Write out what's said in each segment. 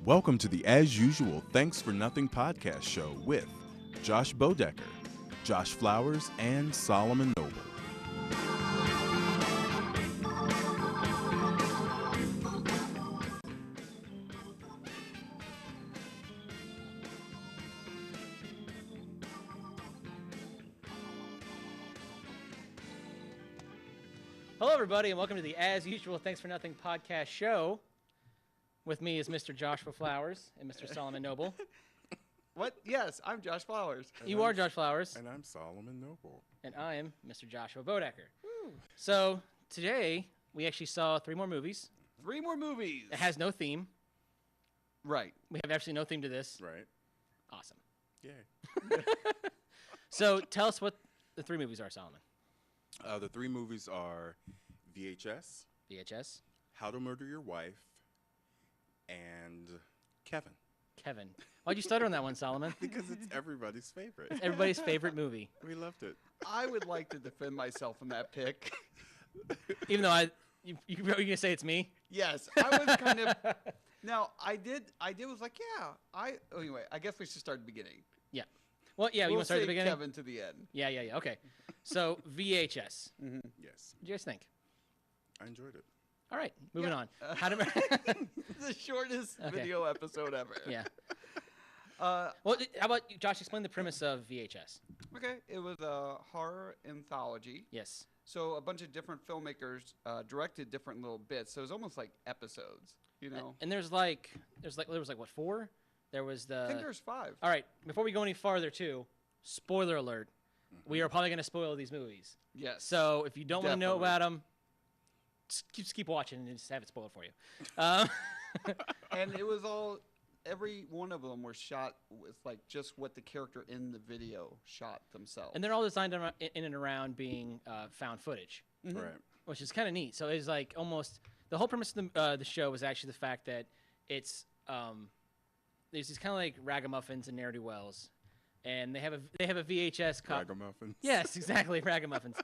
Welcome to the As Usual Thanks for Nothing podcast show with Josh Bodecker, Josh Flowers, and Solomon Noble. Hello, everybody, and welcome to the As Usual Thanks for Nothing podcast show. With me is Mr. Joshua Flowers and Mr. Solomon Noble. What? Yes, I'm Josh Flowers. You are Josh Flowers. And I'm Solomon Noble. And I am Mr. Joshua Bodecker. Woo. So, today, we actually saw 3 more movies. 3 more movies. It has no theme. Right. We have absolutely no theme to this. Right. Awesome. Yay. So, tell us what the 3 movies are, Solomon. The 3 movies are VHS, VHS, How to Murder Your Wife, and Kevin. Kevin. Why'd you stutter on that one, Solomon? Because it's everybody's favorite. It's everybody's favorite movie. We loved it. I would like to defend myself in that pick. Even though you're going to say it's me? Yes, I was kind of. Now, I did was like, yeah. Anyway, I guess we should start at the beginning. Yeah. Well, yeah, you We'll want to start at the save beginning? Kevin to the end. Yeah. Okay. So, VHS. Mm-hmm. Yes. What do you guys think? I enjoyed it. All right, moving on. How to The shortest video episode ever. Yeah. Well, how about you, Josh? Explain the premise of VHS. Okay, it was a horror anthology. Yes. So a bunch of different filmmakers directed different little bits. So it was almost like episodes, you know. And there was like what, 4? There was the. I think there's 5. All right. Before we go any farther, too, spoiler alert. Mm-hmm. We are probably going to spoil these movies. Yes. So if you don't want to know about them, just keep watching and just have it spoiled for you. And it was all. Every one of them were shot with like just what the character in the video shot themselves. And they're all designed in and around being found footage. Mm-hmm. Right. Which is kind of neat. So it's like almost the whole premise of the show was actually the fact that it's there's these kind of like ragamuffins and ne'er-do-wells, and they have a VHS copy. Ragamuffins. Yes, exactly, ragamuffins.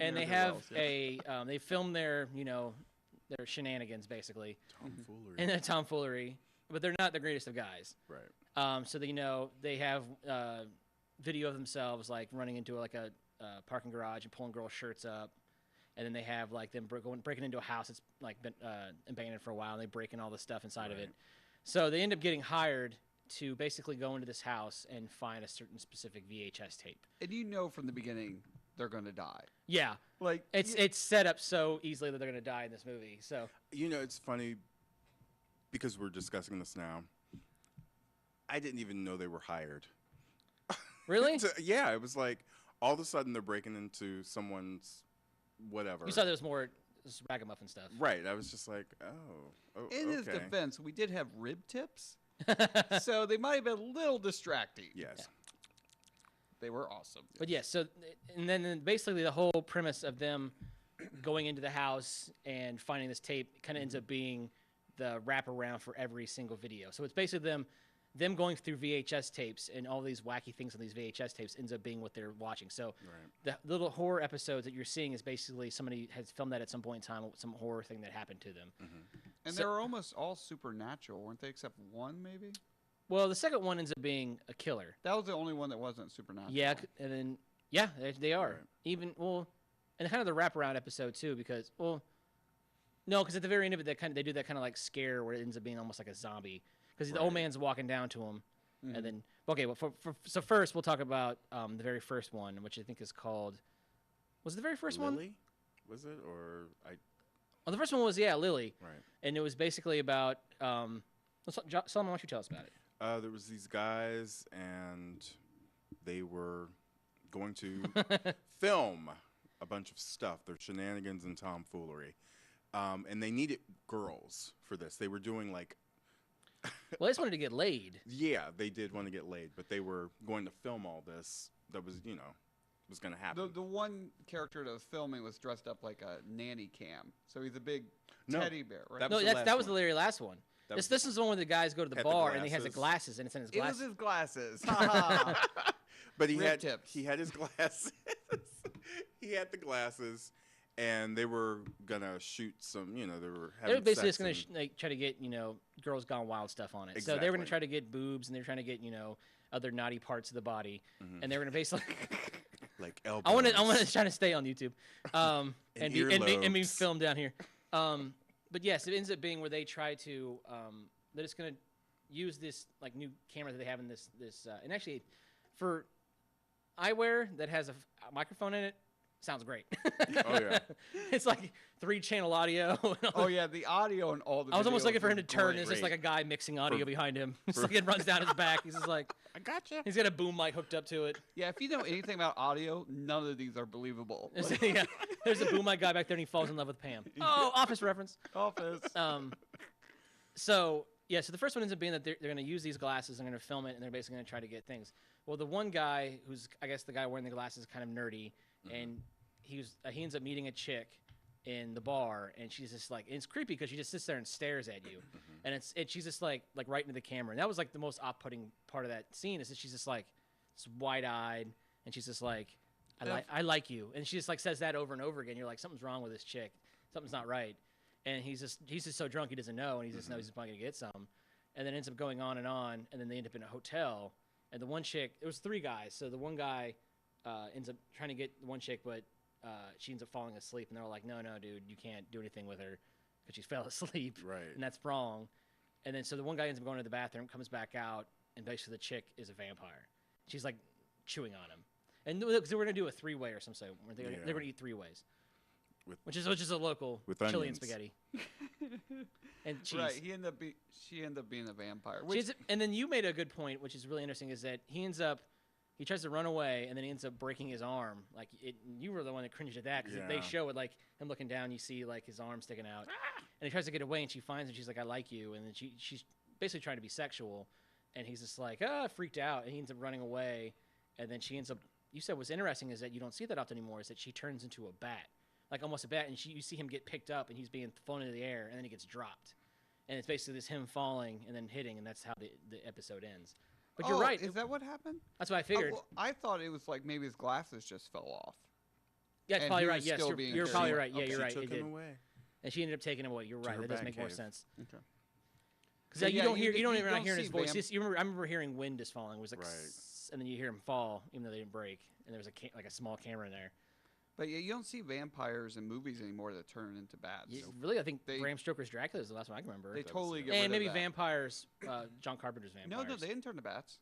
And they have Ne'er-do-wells, they film their their shenanigans basically, Tomfoolery. and their tomfoolery, but they're not the greatest of guys. Right. So they have video of themselves like running into like a parking garage and pulling girls' shirts up. And then they have like them breaking into a house that's like been abandoned for a while, and they break in all the stuff inside of it. So they end up getting hired to basically go into this house and find a certain specific VHS tape. And you know from the beginning they're going to die. Yeah, Like it's set up so easily that they're going to die in this movie. So You know, it's funny because we're discussing this now. I didn't even know they were hired. really, Yeah, it was like all of a sudden they're breaking into someone's whatever. you saw there was more ragamuffin stuff. Right. I was just like, oh in his okay. defense, we did have rib tips, so they might have been a little distracting. Yes. Yeah. They were awesome. But yeah, so and then basically the whole premise of them going into the house and finding this tape kind of ends up being the wraparound for every single video. So it's basically them going through VHS tapes and all these wacky things on these VHS tapes ends up being what they're watching. So the little horror episodes that you're seeing is basically somebody has filmed that at some point in time, some horror thing that happened to them. Mm-hmm. And So- they were almost all supernatural, weren't they? Except one, maybe. Well, the second one ends up being a killer. That was the only one that wasn't supernatural. Yeah, and then they are. Right. Even and kind of the wraparound episode too, because because at the very end of it, they do that kind of like scare where it ends up being almost like a zombie, because the old man's walking down to him, and then so first we'll talk about the very first one, which I think is called. Was it the very first one? Lily? Was it or I? Oh, the first one was Lily, Right. and it was basically about. Solomon, why don't you tell us about it? There was these guys, and they were going to film a bunch of stuff, their shenanigans and tomfoolery, and they needed girls for this. They were doing like, Well, I just wanted to get laid. yeah, they did want to get laid, but they were going to film all this. That was, was going to happen. The one character that was filming was dressed up like a nanny cam, so he's a big No, teddy bear, right? that No, was the last that was the one. very last one. This is the one where the guys go to the Had the bar and he has the glasses. glasses and it's in his It was glasses. his glasses. Ha ha. But Rib tips. he had his glasses. He had the glasses, and they were gonna shoot some. They were having They're basically sex just gonna try to get Girls Gone Wild stuff on it. So Exactly. they were gonna try to get boobs and they're trying to get other naughty parts of the body, and they were gonna basically. like elbows. I want to try to stay on YouTube, and be earlobes. filmed down here. But yes, it ends up being where they try to. They're just gonna use this like new camera that they have in this and actually for eyewear that has a microphone in it. Sounds great. Oh yeah. It's like 3-channel audio. Oh yeah, the audio and all the. I was almost videos looking for him is to turn. great. It's just like a guy mixing audio For- behind him. It's like it runs down his back. He's just like, I gotcha. he's got a boom mic hooked up to it. Yeah, if you know anything about audio, none of these are believable. Yeah, there's a boom mic guy back there, and he falls in love with Pam. Oh, Office reference. Office. So the first one ends up being that they're going to use these glasses. They're going to film it, and they're basically going to try to get things. Well, the one guy who's, I guess, the guy wearing the glasses is kind of nerdy, and he ends up meeting a chick in the bar, and she's just like, and it's creepy because she just sits there and stares at you, and she's just like right into the camera, and that was like the most off-putting part of that scene is that she's just like, wide-eyed, and she's just like, I like you, and she just like says that over and over again. You're like, something's wrong with this chick, something's not right, and he's just so drunk he doesn't know, and he just knows he's probably gonna get some, and then ends up going on, and then they end up in a hotel, and the one chick, it was 3 guys, so the one guy ends up trying to get the one chick, but she ends up falling asleep, and they're all like, no, dude, you can't do anything with her because she fell asleep, Right. and that's wrong. And then so the one guy ends up going to the bathroom, comes back out, and basically the chick is a vampire. She's like chewing on him, and because they were gonna do a 3-way or something, where they're gonna eat 3 ways, which is a local with chili onions. and spaghetti and cheese. Right, she ended up being a vampire. And then you made a good point, which is really interesting, is that he tries to run away, and then he ends up breaking his arm. Like you were the one that cringed at that because they Yeah. show it like him looking down. You see like his arm sticking out, and he tries to get away, and she finds him. She's like, "I like you," and then she's basically trying to be sexual, and he's just like, freaked out, and he ends up running away, and then she ends up. You said what's interesting is that you don't see that often anymore. Is that she turns into a bat, like almost a bat, and you see him get picked up, and he's being flown into the air, and then he gets dropped, and it's basically just him falling and then hitting, and that's how the episode ends. But you're right. Is that what happened? That's what I figured. Well, I thought it was like maybe his glasses just fell off. Yeah, that's and probably he right. was Yes, still you're being probably carried. right. Yeah, Okay. you're right. She It took did. him away. And she ended up taking him away. You're right. her That does bat make more cave. sense. Okay. Because you don't even hear see his voice. vamp- I remember hearing wind just falling. It was like, Right. and then you hear him fall, even though they didn't break. And there was like a small camera in there. But yeah, you don't see vampires in movies anymore that turn into bats. Really, I think They- Bram Stoker's Dracula is the last one I can remember. They totally get rid and of maybe that. vampires. John Carpenter's vampires. No, they didn't turn to bats.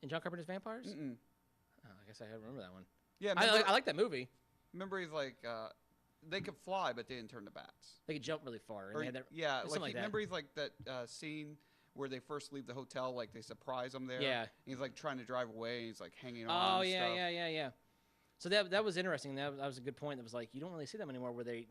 In John Carpenter's vampires? Mm-mm. Oh, I guess I remember that one. Yeah, I like that movie. remember he's like, they could fly, but they didn't turn to bats. They could jump really far. And Or, they had that, yeah, something like that. remember he's like that scene where they first leave the hotel, like they surprise him there. Yeah. He's like trying to drive away, and he's like hanging on. Oh and yeah, stuff. yeah. So that was interesting. That was a good point. That was like you don't really see them anymore, where they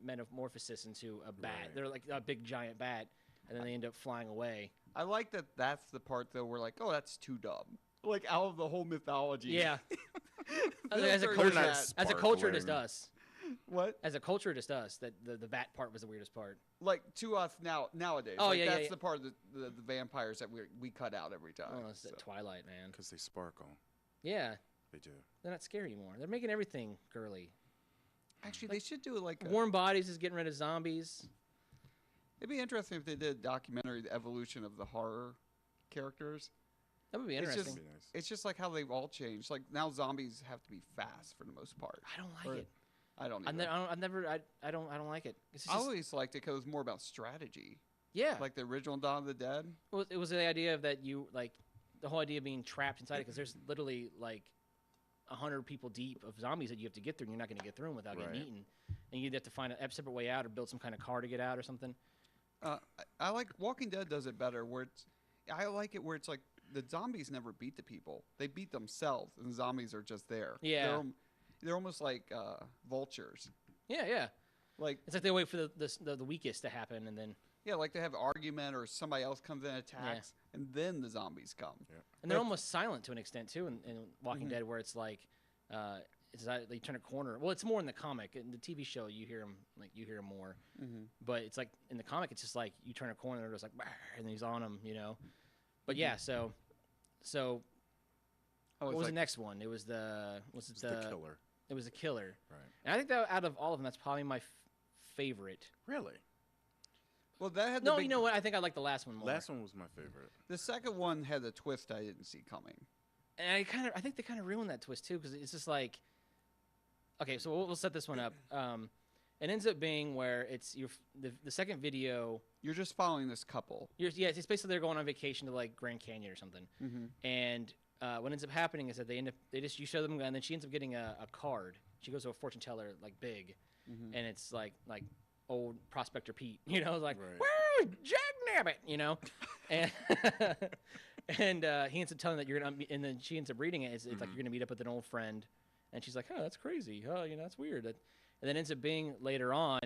metamorphosis into a bat. Right. They're like a big giant bat, and then they end up flying away. I like that. That's the part though. We're like, oh, that's too dumb. Like out of the whole mythology. Yeah. This as a or culture, that. as a culture, just us. What? As a culture, just us. That the bat part was the weirdest part. Like to us nowadays. Oh, like, yeah, that's yeah. the part of the vampires that we cut out every time. Oh, it's so. that Twilight, man. Because they sparkle. Yeah, They do. they're not scary anymore. They're making everything girly. Actually, they should do it like. Warm Bodies is getting rid of zombies. It'd be interesting if they did a documentary, the evolution of the horror characters. That would be It's interesting. That'd be nice. It's just like how they've all changed. Like now, zombies have to be fast for the most part. I don't Or- like it. I don't. I don't like it. It's I just, always liked it because it was more about strategy, yeah. like the original Dawn of the Dead. Well, it was the idea of that you like the whole idea of being trapped inside it because there's literally like 100 people deep of zombies that you have to get through, and you're not going to get through them without getting Right. eaten, and you'd have to find a separate way out or build some kind of car to get out or something. I like Walking Dead does it better, where I like it where it's like the zombies never beat the people; they beat themselves, and the zombies are just there. Yeah. they're almost like vultures. Yeah. Like It's like they wait for the weakest to happen, and then yeah, like they have argument or somebody else comes in and attacks, and then the zombies come. and they're But- almost silent to an extent too in Walking Mhm. Dead, where it's like it's like you turn a corner. Well, it's more in the comic. In the TV show, you hear him more. Mm-hmm. But it's like in the comic, it's just like you turn a corner and they're just like, "Bah," and then he's on him, you know. But yeah, so what was the next one? It was the the killer. It was the killer. Right. And I think that out of all of them, that's probably my favorite. Really? Well, that had No, you know what? I think I like the last one more. Last one was my favorite. The second one had a twist I didn't see coming. And I think they kind of ruined that twist too, because it's just like, okay, so we'll set this one up. It ends up being where it's the second video. You're just following this couple. It's basically they're going on vacation to like Grand Canyon or something. Mm-hmm. And what ends up happening is that you show them, and then she ends up getting a card. She goes to a fortune teller, like big, Mm-hmm. and it's like old Prospector Pete, you know, like, Right. woo, Jack Nabbit, you know, and and he ends up telling that you're gonna, and then she ends up reading it. It's like you're gonna meet up with an old friend, and she's like, oh, that's crazy, oh, you know, that's weird. And then ends up being later on,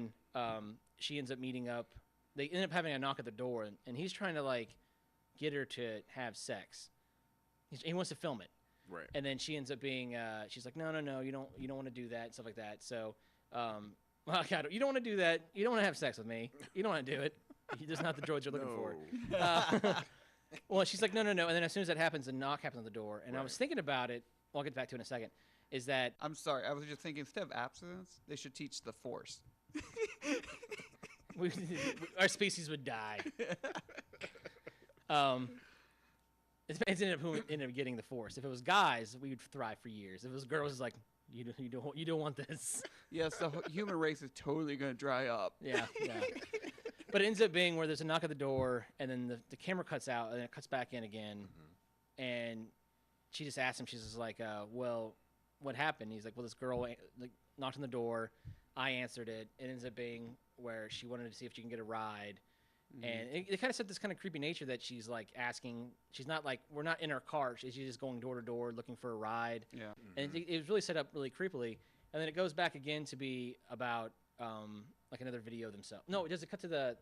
she ends up meeting up. They end up having a knock at the door, and he's trying to like get her to have sex. He wants to film it. Right. And then she ends up being, she's like, no, you don't want to do that, and stuff like that. So, well, God, you don't want to do that. You don't want to have sex with me. You don't want to do it. There's not the droids you're looking for. Well, she's like, no. And then as soon as that happens, a knock happens on the door. And I was thinking about it. Well, I'll get back to it in a second. Is that I'm sorry. I was just thinking instead of abstinence, they should teach the Force. our species would die. It ended up getting the Force. If it was guys, we would thrive for years. If it was girls, it's like, you don't want this. Yes, the human race is totally going to dry up. Yeah. But it ends up being where there's a knock at the door, and then the camera cuts out, and then it cuts back in again. And she just asks him, she's just like, well, what happened? He's like, well, this girl knocked on the door. I answered it. It ends up being where she wanted to see if she can get a ride. And it kind of set this kind of creepy nature that she's like asking. She's not like, we're not in her car. She's just going door to door looking for a ride. Yeah. And it was really set up really creepily. And then it goes back again to be about like another video themselves. No, does it cut to the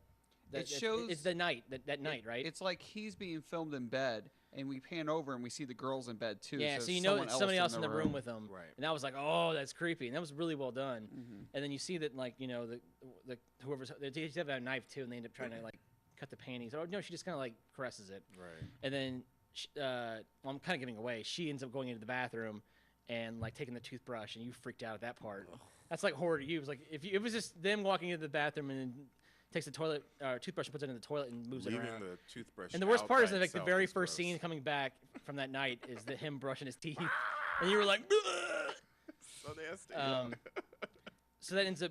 It shows it's the night that night, right? It's like he's being filmed in bed, and we pan over and we see the girls in bed too. Yeah, so you it's know it's somebody else in the room with them. Right. And I was like, oh, that's creepy. And that was really well done. And then you see that, like, you know, the whoever's they have a knife too, and they end up trying to like cut the panties. Oh no, she just kind of like caresses it. Right. And then I'm kind of giving away. She ends up going into the bathroom and like taking the toothbrush, and you freaked out at that part. That's like horror to you. It was like if it was just them walking into the bathroom and then takes the toilet toothbrush and puts it in the toilet and moves it Leaving around. the toothbrush. And the worst part is by that, like the itself very is first gross. scene coming back from that night is him brushing his teeth, and you were like, So nasty. so that ends up.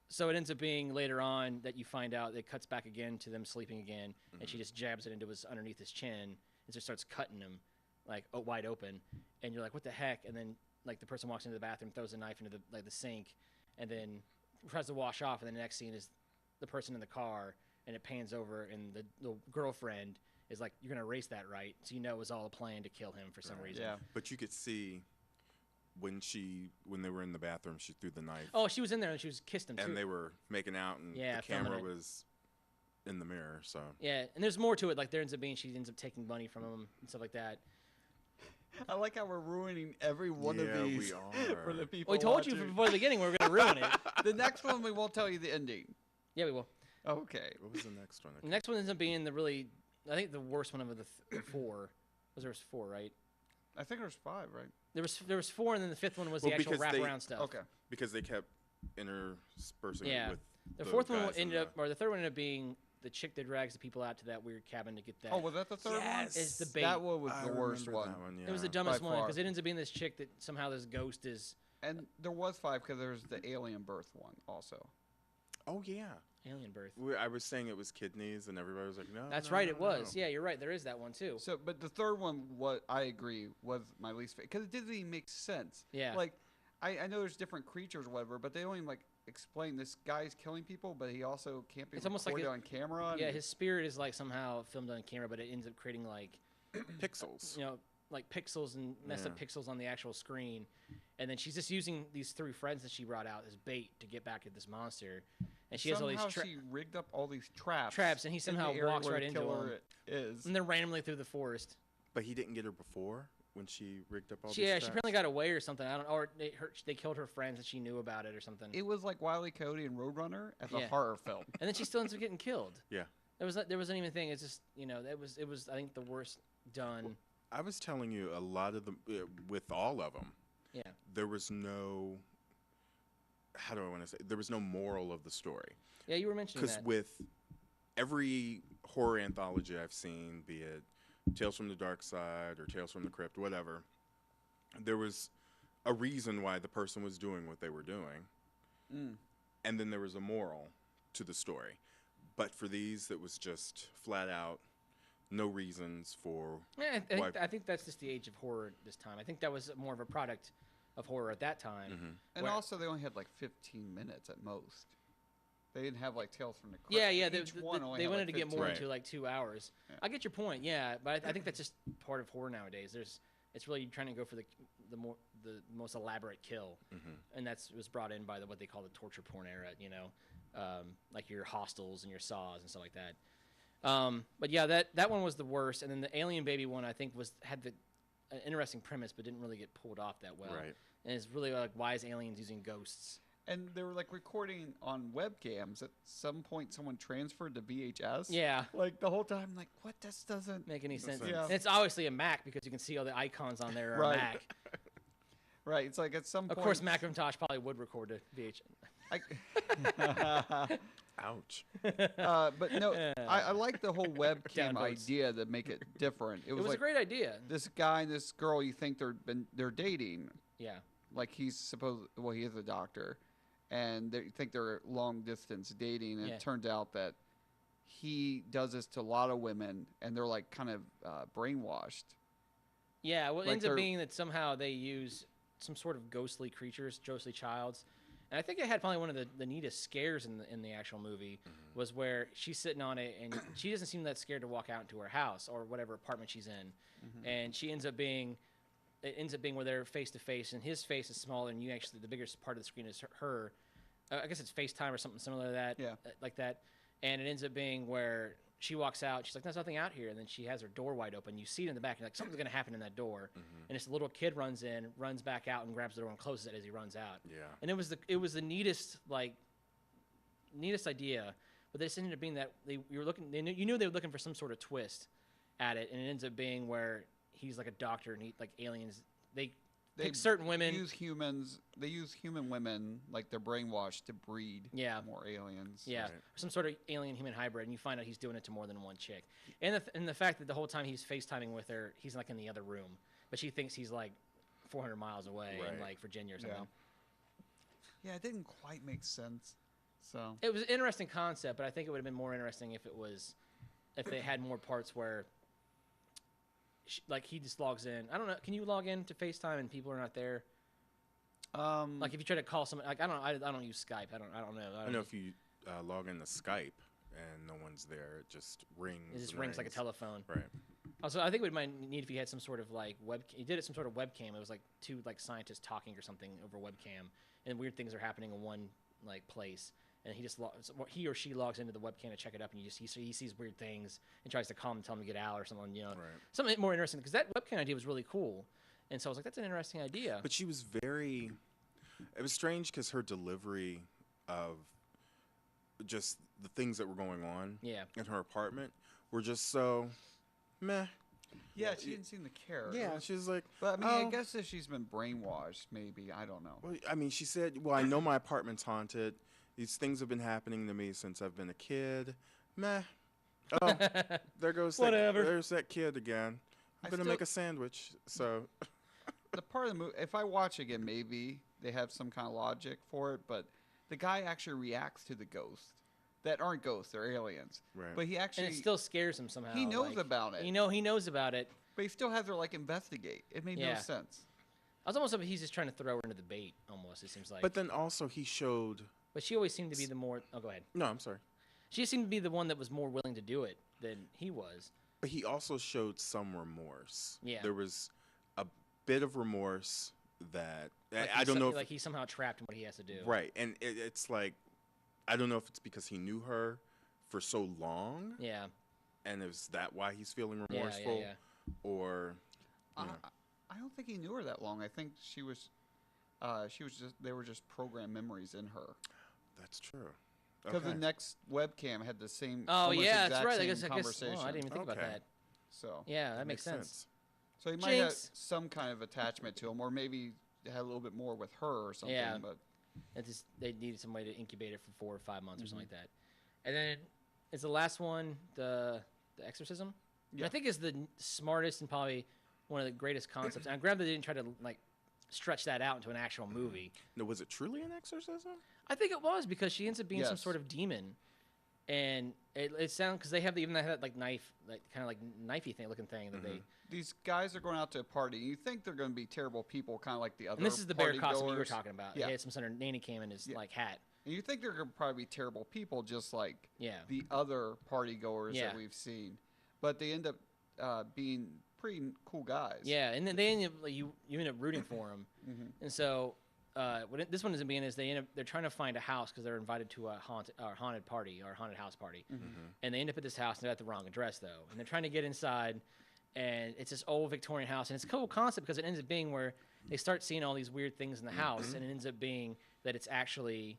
So it ends up being later on that you find out that it cuts back again to them sleeping again, and she just jabs it into underneath his chin and just starts cutting him, like wide open, and you're like, what the heck? And then like the person walks into the bathroom, throws a knife into the sink, and then tries to wash off, and then the next scene is the person in the car, and it pans over, and the girlfriend is like, you're gonna erase that, right? So you know it was all a plan to kill him for some reason. Yeah. But you could see when they were in the bathroom, she threw the knife. Oh, she was in there and she was kissed him too. And they were making out, and Yeah, the camera filming it. was in the mirror. So Yeah, and there's more to it. Like there ends up being she ends up taking money from him and stuff like that. I like how we're ruining every one of Yeah, we these are. for the people. We told you watching. before the beginning we were gonna ruin it. The next one we won't tell you the ending. Yeah, we will. Okay. what was the next one? The next one ends up being I think the worst one of the four. There was four, right? I think there's 5, right? There was four, and then the fifth one was Well, the actual because they- wraparound stuff. Okay. Because they kept interspersing Yeah. it with The fourth one guys in ended up, or the third one ended up being the chick that drags the people out to that weird cabin to get that. Oh, was that the third Yes. Is the bait. one? That one was I the worst remember one. that It was the yeah. dumbest By one far. because it ends up being this chick that somehow this ghost is And there was 5 because there's the alien birth one also. Oh yeah. alien birth. I was saying it was kidneys, and everybody was like, "No." That's no, right, no, it was. no. Yeah, you're right. There is that one too. So, but the third one, what I agree, was my least favorite because it didn't even make sense. Yeah. Like, I know there's different creatures or whatever, but they don't even like explain this guy's killing people, but he also can't be It's almost like recorded on camera. Yeah, and- his spirit is like somehow filmed on camera, but it ends up creating like Pixels. like pixels and messed up Yeah. pixels on the actual screen. And then she's just using these 3 friends that she brought out as bait to get back at this monster. And she has all these somehow she rigged up all these traps. traps, and he in the somehow area walks where right the into killer them. Is And they're randomly through the forest. But he didn't get her before. when she rigged up all She these she traps? apparently got away or something. I don't, or they killed her friends and she knew about it or something. It was like Wile E. Coyote and Roadrunner as a Yeah. horror film. And then she still ends up getting killed. Yeah. There wasn't even a thing. It's just it was I think the worst done. I was telling you a lot of them with all of them. Yeah. There was no. How do I want to say? There was no moral of the story. Yeah, you were mentioning Because that. with every horror anthology I've seen, be it Tales from the Dark Side or Tales from the Crypt, whatever, there was a reason why the person was doing what they were doing. And then there was a moral to the story. But for these, it was just flat out no reasons for Yeah, why. I think that's just the age of horror this time. I think that was more of a product of horror at that time. And where- also, they only had like 15 minutes at most. They didn't have like Tales from the Crypt. Yeah, Each one only they had, wanted like, to get 15. more Right. into like 2 hours. Yeah. I get your point, yeah, but I think that's just part of horror nowadays. It's really trying to go for the most elaborate kill, and was brought in by what they call the torture porn era. Like your Hostels and your Saws and stuff like that. But yeah, that one was the worst, and then the Alien Baby one I think had an interesting premise, but didn't really get pulled off that well. Right. And it's really like, why is aliens using ghosts? And they were like recording on webcams. At some point, someone transferred to VHS. Yeah. Like the whole time, like, what? This doesn't Make any sense? sense. Yeah. And it's obviously a Mac because you can see all the icons on there are Right. Mac. Right. It's like at some Of point. course, Macintosh probably would record a VHS. Ouch. But no, I like the whole webcam Downvotes. idea to make it different. It It was was like a great idea. this guy and this girl. You think they're dating. Yeah. Like he is a doctor, and they think they're long distance dating, and Yeah. it turns out that he does this to a lot of women, and they're like kind of brainwashed. Yeah, well, it Like ends up they're- being that somehow they use some sort of ghostly creatures, ghostly childs. And I think it had probably one of the neatest scares in the actual movie was where she's sitting on it and she doesn't seem that scared to walk out into her house or whatever apartment she's in. And it ends up being where they're face to face and his face is smaller and the biggest part of the screen is her. I guess it's FaceTime or something similar to that. Yeah. Like that. And it ends up being where she walks out. She's like, "There's nothing out here." And then she has her door wide open. You see it in the back. And you're like, something's gonna happen in that door. And this little kid runs in, runs back out, and grabs the door and closes it as he runs out. Yeah. And it was the neatest idea. But this ended up being that you knew they were looking for some sort of twist at it, and it ends up being where he's like a doctor and aliens. They pick certain women. They use human women, like they're brainwashed to breed more aliens. Yeah, Right. some sort of alien-human hybrid, and you find out he's doing it to more than one chick. And the fact that the whole time he's FaceTiming with her, he's like in the other room, but she thinks he's like 400 miles away in Right. like Virginia or something. Yeah, it didn't quite make sense. So It was an interesting concept, but I think it would have been more interesting if they had more parts where like he just logs in. I don't know. Can you log in to FaceTime and people are not there? Like if you try to call someone, like I don't use Skype. I don't know. I know if you log into Skype and no one's there, it just rings. It just and rings like a telephone. Right. Also, I think we might need if he had some sort of like he did it some sort of webcam. It was like two like scientists talking or something over webcam, and weird things are happening in one like place. And he or she logs into the webcam to check it up, and he sees weird things and tries to call him and tell him to get out or something. Right. Something more interesting because that webcam idea was really cool. And so I was like, that's an interesting idea. But she was very. It was strange because her delivery of just the things that were going on in her apartment were just so meh. yeah, she didn't seem to care. Yeah, she was like. But I mean, oh. I guess if she's been brainwashed, maybe I don't know. Well, I mean, she said, "Well, I know my apartment's haunted. These things have been happening to me since I've been a kid. Meh. Oh, there goes Whatever. There's that kid again. I'm gonna make a sandwich. So The part of the movie, if I watch again, maybe they have some kind of logic for it. But the guy actually reacts to the ghosts that aren't ghosts; they're aliens. Right. But he actually And it still scares him somehow. he knows like, about it. He knows about it. But he still has her like investigate. It made no Yeah. sense. I was almost hoping he's just trying to throw her into the bait. Almost, it seems like. but then also he showed. But she always seemed to be the more. Oh, go ahead. No, I'm sorry. She seemed to be the one that was more willing to do it than he was. But he also showed some remorse. Yeah. There was a bit of remorse that Like I don't know. If, Like he's somehow trapped in what he has to do. right, and it's like I don't know if it's because he knew her for so long, Yeah. and is that why he's feeling Yeah. remorseful, Yeah. or you know. I I don't think he knew her that long. I think she was just they were just programmed memories in her. That's true. Because Okay. the next webcam had the same. Oh almost yeah, that's exact right. I same guess. conversation. Oh, I didn't even think about Okay. that. So Yeah, that makes sense. So he might have Jinx. some kind of attachment to him, or maybe had a little bit more with her or something. Yeah. But It's just they needed somebody to incubate it for 4 or 5 months or something Mm-hmm. like that. And then it's the last one, the exorcism. Which Yeah. I think is the smartest and probably one of the greatest concepts. And I'm glad they didn't try to like stretch that out into an actual movie. No, was it truly an exorcism? I think it was because she ends up being some Yes. sort of demon, and it sounds because they have even that like knife, like kind of like knifey thing looking thing that they. these guys are going out to a party. You think they're going to be terrible people, kind of like the other. And this is the bear costume you were party-goers. talking about. Yeah. He had some sort of nanny cam in his like hat. And you think they're going to probably be terrible people, just like Yeah. the other party goers Yeah. that we've seen, but they end up being pretty cool guys. Yeah, and then they end up like, you end up rooting for him, and so this one isn't being is they're trying to find a house because they're invited to a haunted party or haunted house party, and they end up at this house and they're at the wrong address though, and they're trying to get inside, and it's this old Victorian house, and it's a cool concept because it ends up being where they start seeing all these weird things in the house, and it ends up being that it's actually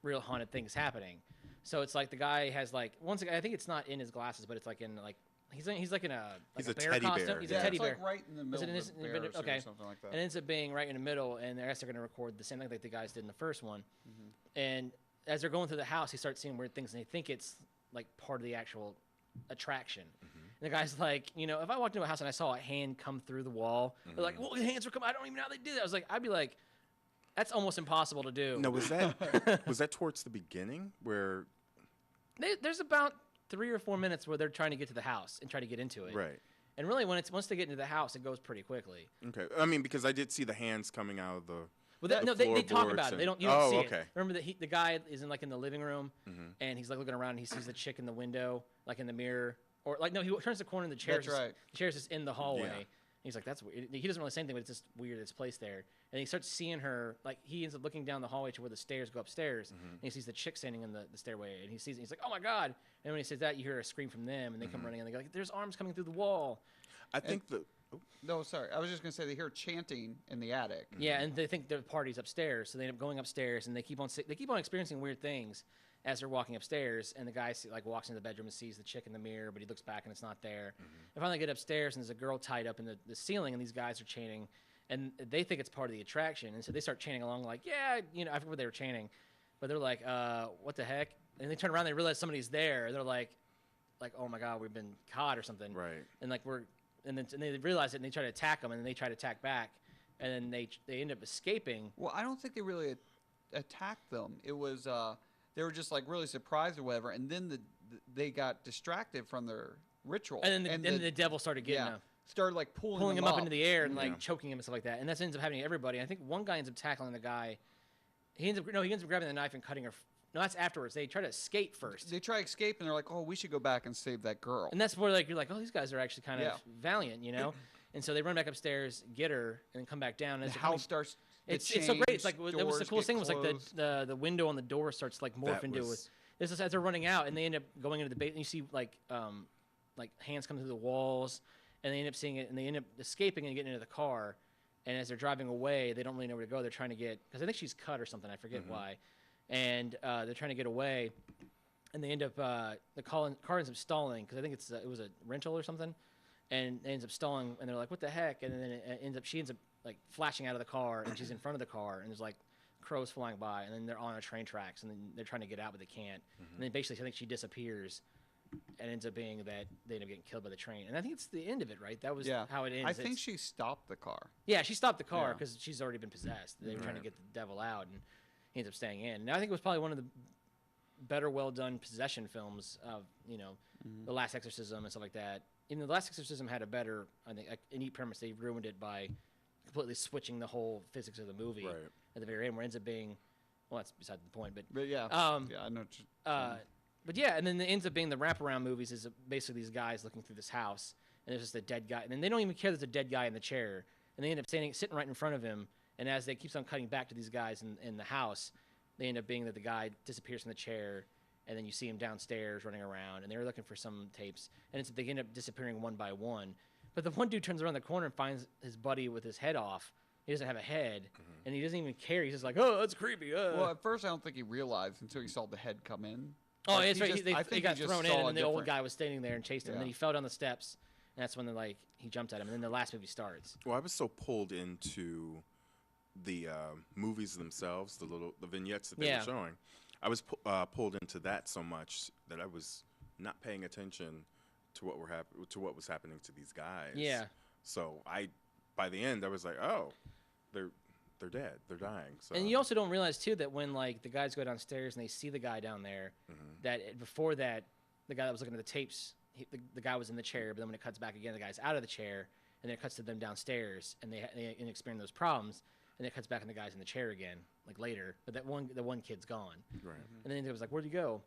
real haunted things happening. So it's like the guy has like once again, I think it's not in his glasses, but it's like in like he's like in a He's a bear teddy costume. bear. He's Yeah, a teddy it's bear. like right in the middle it of is- the bear okay. or something like that. And it ends up being right in the middle, and I guess they're going to record the same thing like the guys did in the first one. And as they're going through the house, he starts seeing weird things, and they think it's like part of the actual attraction. And the guy's like, if I walked into a house and I saw a hand come through the wall, they're like, well, hands were coming. I don't even know how they did that. I was like, I'd be like, that's almost impossible to do. No, was that towards the beginning where? There's about 3 or 4 minutes where they're trying to get to the house and try to get into it. Right. And really, once they get into the house, it goes pretty quickly. Okay. I mean, because I did see the hands coming out of the. Well, the they talk floorboards about it. They and- don't. You don't see okay. it. Remember that the guy is in the living room, and he's like looking around, and he sees the chick in the window, like in the mirror, or like no, he turns the corner, and the chair's That's right. The chair's just in the hallway. Yeah. He's like, that's weird. He doesn't really say anything, but it's just weird. It's placed there, and he starts seeing her. Like he ends up looking down the hallway to where the stairs go upstairs, and he sees the chick standing in the stairway, and he sees it. He's like, oh my god! And when he says that, you hear a scream from them, and they come running, and they go like, there's arms coming through the wall. I think No, sorry. I was just going to say they hear chanting in the attic. Yeah, and they think the party's upstairs, so they end up going upstairs, and they keep on experiencing weird things as they're walking upstairs. And the guy walks into the bedroom and sees the chick in the mirror, but he looks back and it's not there. They finally get upstairs, and there's a girl tied up in the ceiling, and these guys are chanting, and they think it's part of the attraction, and so they start chanting along like, yeah, I forget what they were chanting, but they're like, what the heck? And they turn around, and they realize somebody's there, and they're like, oh my god, we've been caught or something. Right. And like and they realize it, and they try to attack them, and then they try to attack back, and then they end up escaping. Well, I don't think they really attacked them. It was they were just like really surprised or whatever, and then they got distracted from their ritual, And then the devil started getting yeah, them, started like pulling pulling them him up into the air and like Yeah. choking him and stuff like that. And that ends up happening to everybody. I think one guy ends up tackling the guy. He ends up grabbing the knife and cutting her. No, that's afterwards. They try to escape first. They try to escape, and they're like, "Oh, we should go back and save that girl." And that's where you're like, oh, these guys are actually kind of Yeah. valiant, And so they run back upstairs, get her, and then come back down. And The as they're coming- house starts. It's so great. It's like change, that was the doors coolest get thing was like closed. the window on the door starts like morph That into was- it. This is as they're running out, and they end up going into the basement. You see like hands come through the walls, and they end up seeing it, and they end up escaping and getting into the car. And as they're driving away, they don't really know where to go. They're trying to get because I think she's cut or something. I forget why. And they're trying to get away, and they end up the car ends up stalling because I think it was a rental or something, and it ends up stalling. And they're like, "What the heck?" And then she ends up like flashing out of the car, and she's in front of the car, and there's like crows flying by, and then they're on a train tracks, and then they're trying to get out, but they can't. And then basically, I think she disappears, and ends up being that they end up getting killed by the train. And I think it's the end of it, right? That was how it ends. I think It's- she stopped the car. yeah, she stopped the car Yeah. because she's already been possessed. They were trying to Right. get the devil out, and he ends up staying in. And I think it was probably one of the better, well done possession films of the Last Exorcism and stuff like that. Even the Last Exorcism had a better, I think, a neat premise. They ruined it by completely switching the whole physics of the movie Right. at the very end, where it ends up being, well, that's beside the point, But yeah, but I know. what but yeah, and then it ends up being the wraparound movies is basically these guys looking through this house, and there's just a dead guy, and then they don't even care there's a dead guy in the chair, and they end up sitting right in front of him, and as they keeps on cutting back to these guys in the house, they end up being that the guy disappears from the chair, and then you see him downstairs running around, and they're looking for some tapes, and they end up disappearing one by one, But the one dude turns around the corner and finds his buddy with his head off. He doesn't have a head, and he doesn't even care. He's just like, oh, that's creepy. Well, at first I don't think he realized until he saw the head come in. Oh, Like, that's right. I They think got he just thrown in, saw and a the old different- guy was standing there and chased him. And then he fell down the steps, and that's when he jumped at him. And then the last movie starts. Well, I was so pulled into the movies themselves, the vignettes that they were showing. I was pulled into that so much that I was not paying attention to what was happening to these guys. Yeah. So by the end, I was like, oh, they're dead. They're dying. So. And you also don't realize too that when the guys go downstairs and they see the guy down there, that before that, the guy that was looking at the tapes, the guy was in the chair. But then when it cuts back again, the guy's out of the chair, and then it cuts to them downstairs, and they experience those problems. And then it cuts back and the guy's in the chair again, later. But the one kid's gone. Right. And then it was like, where'd he go?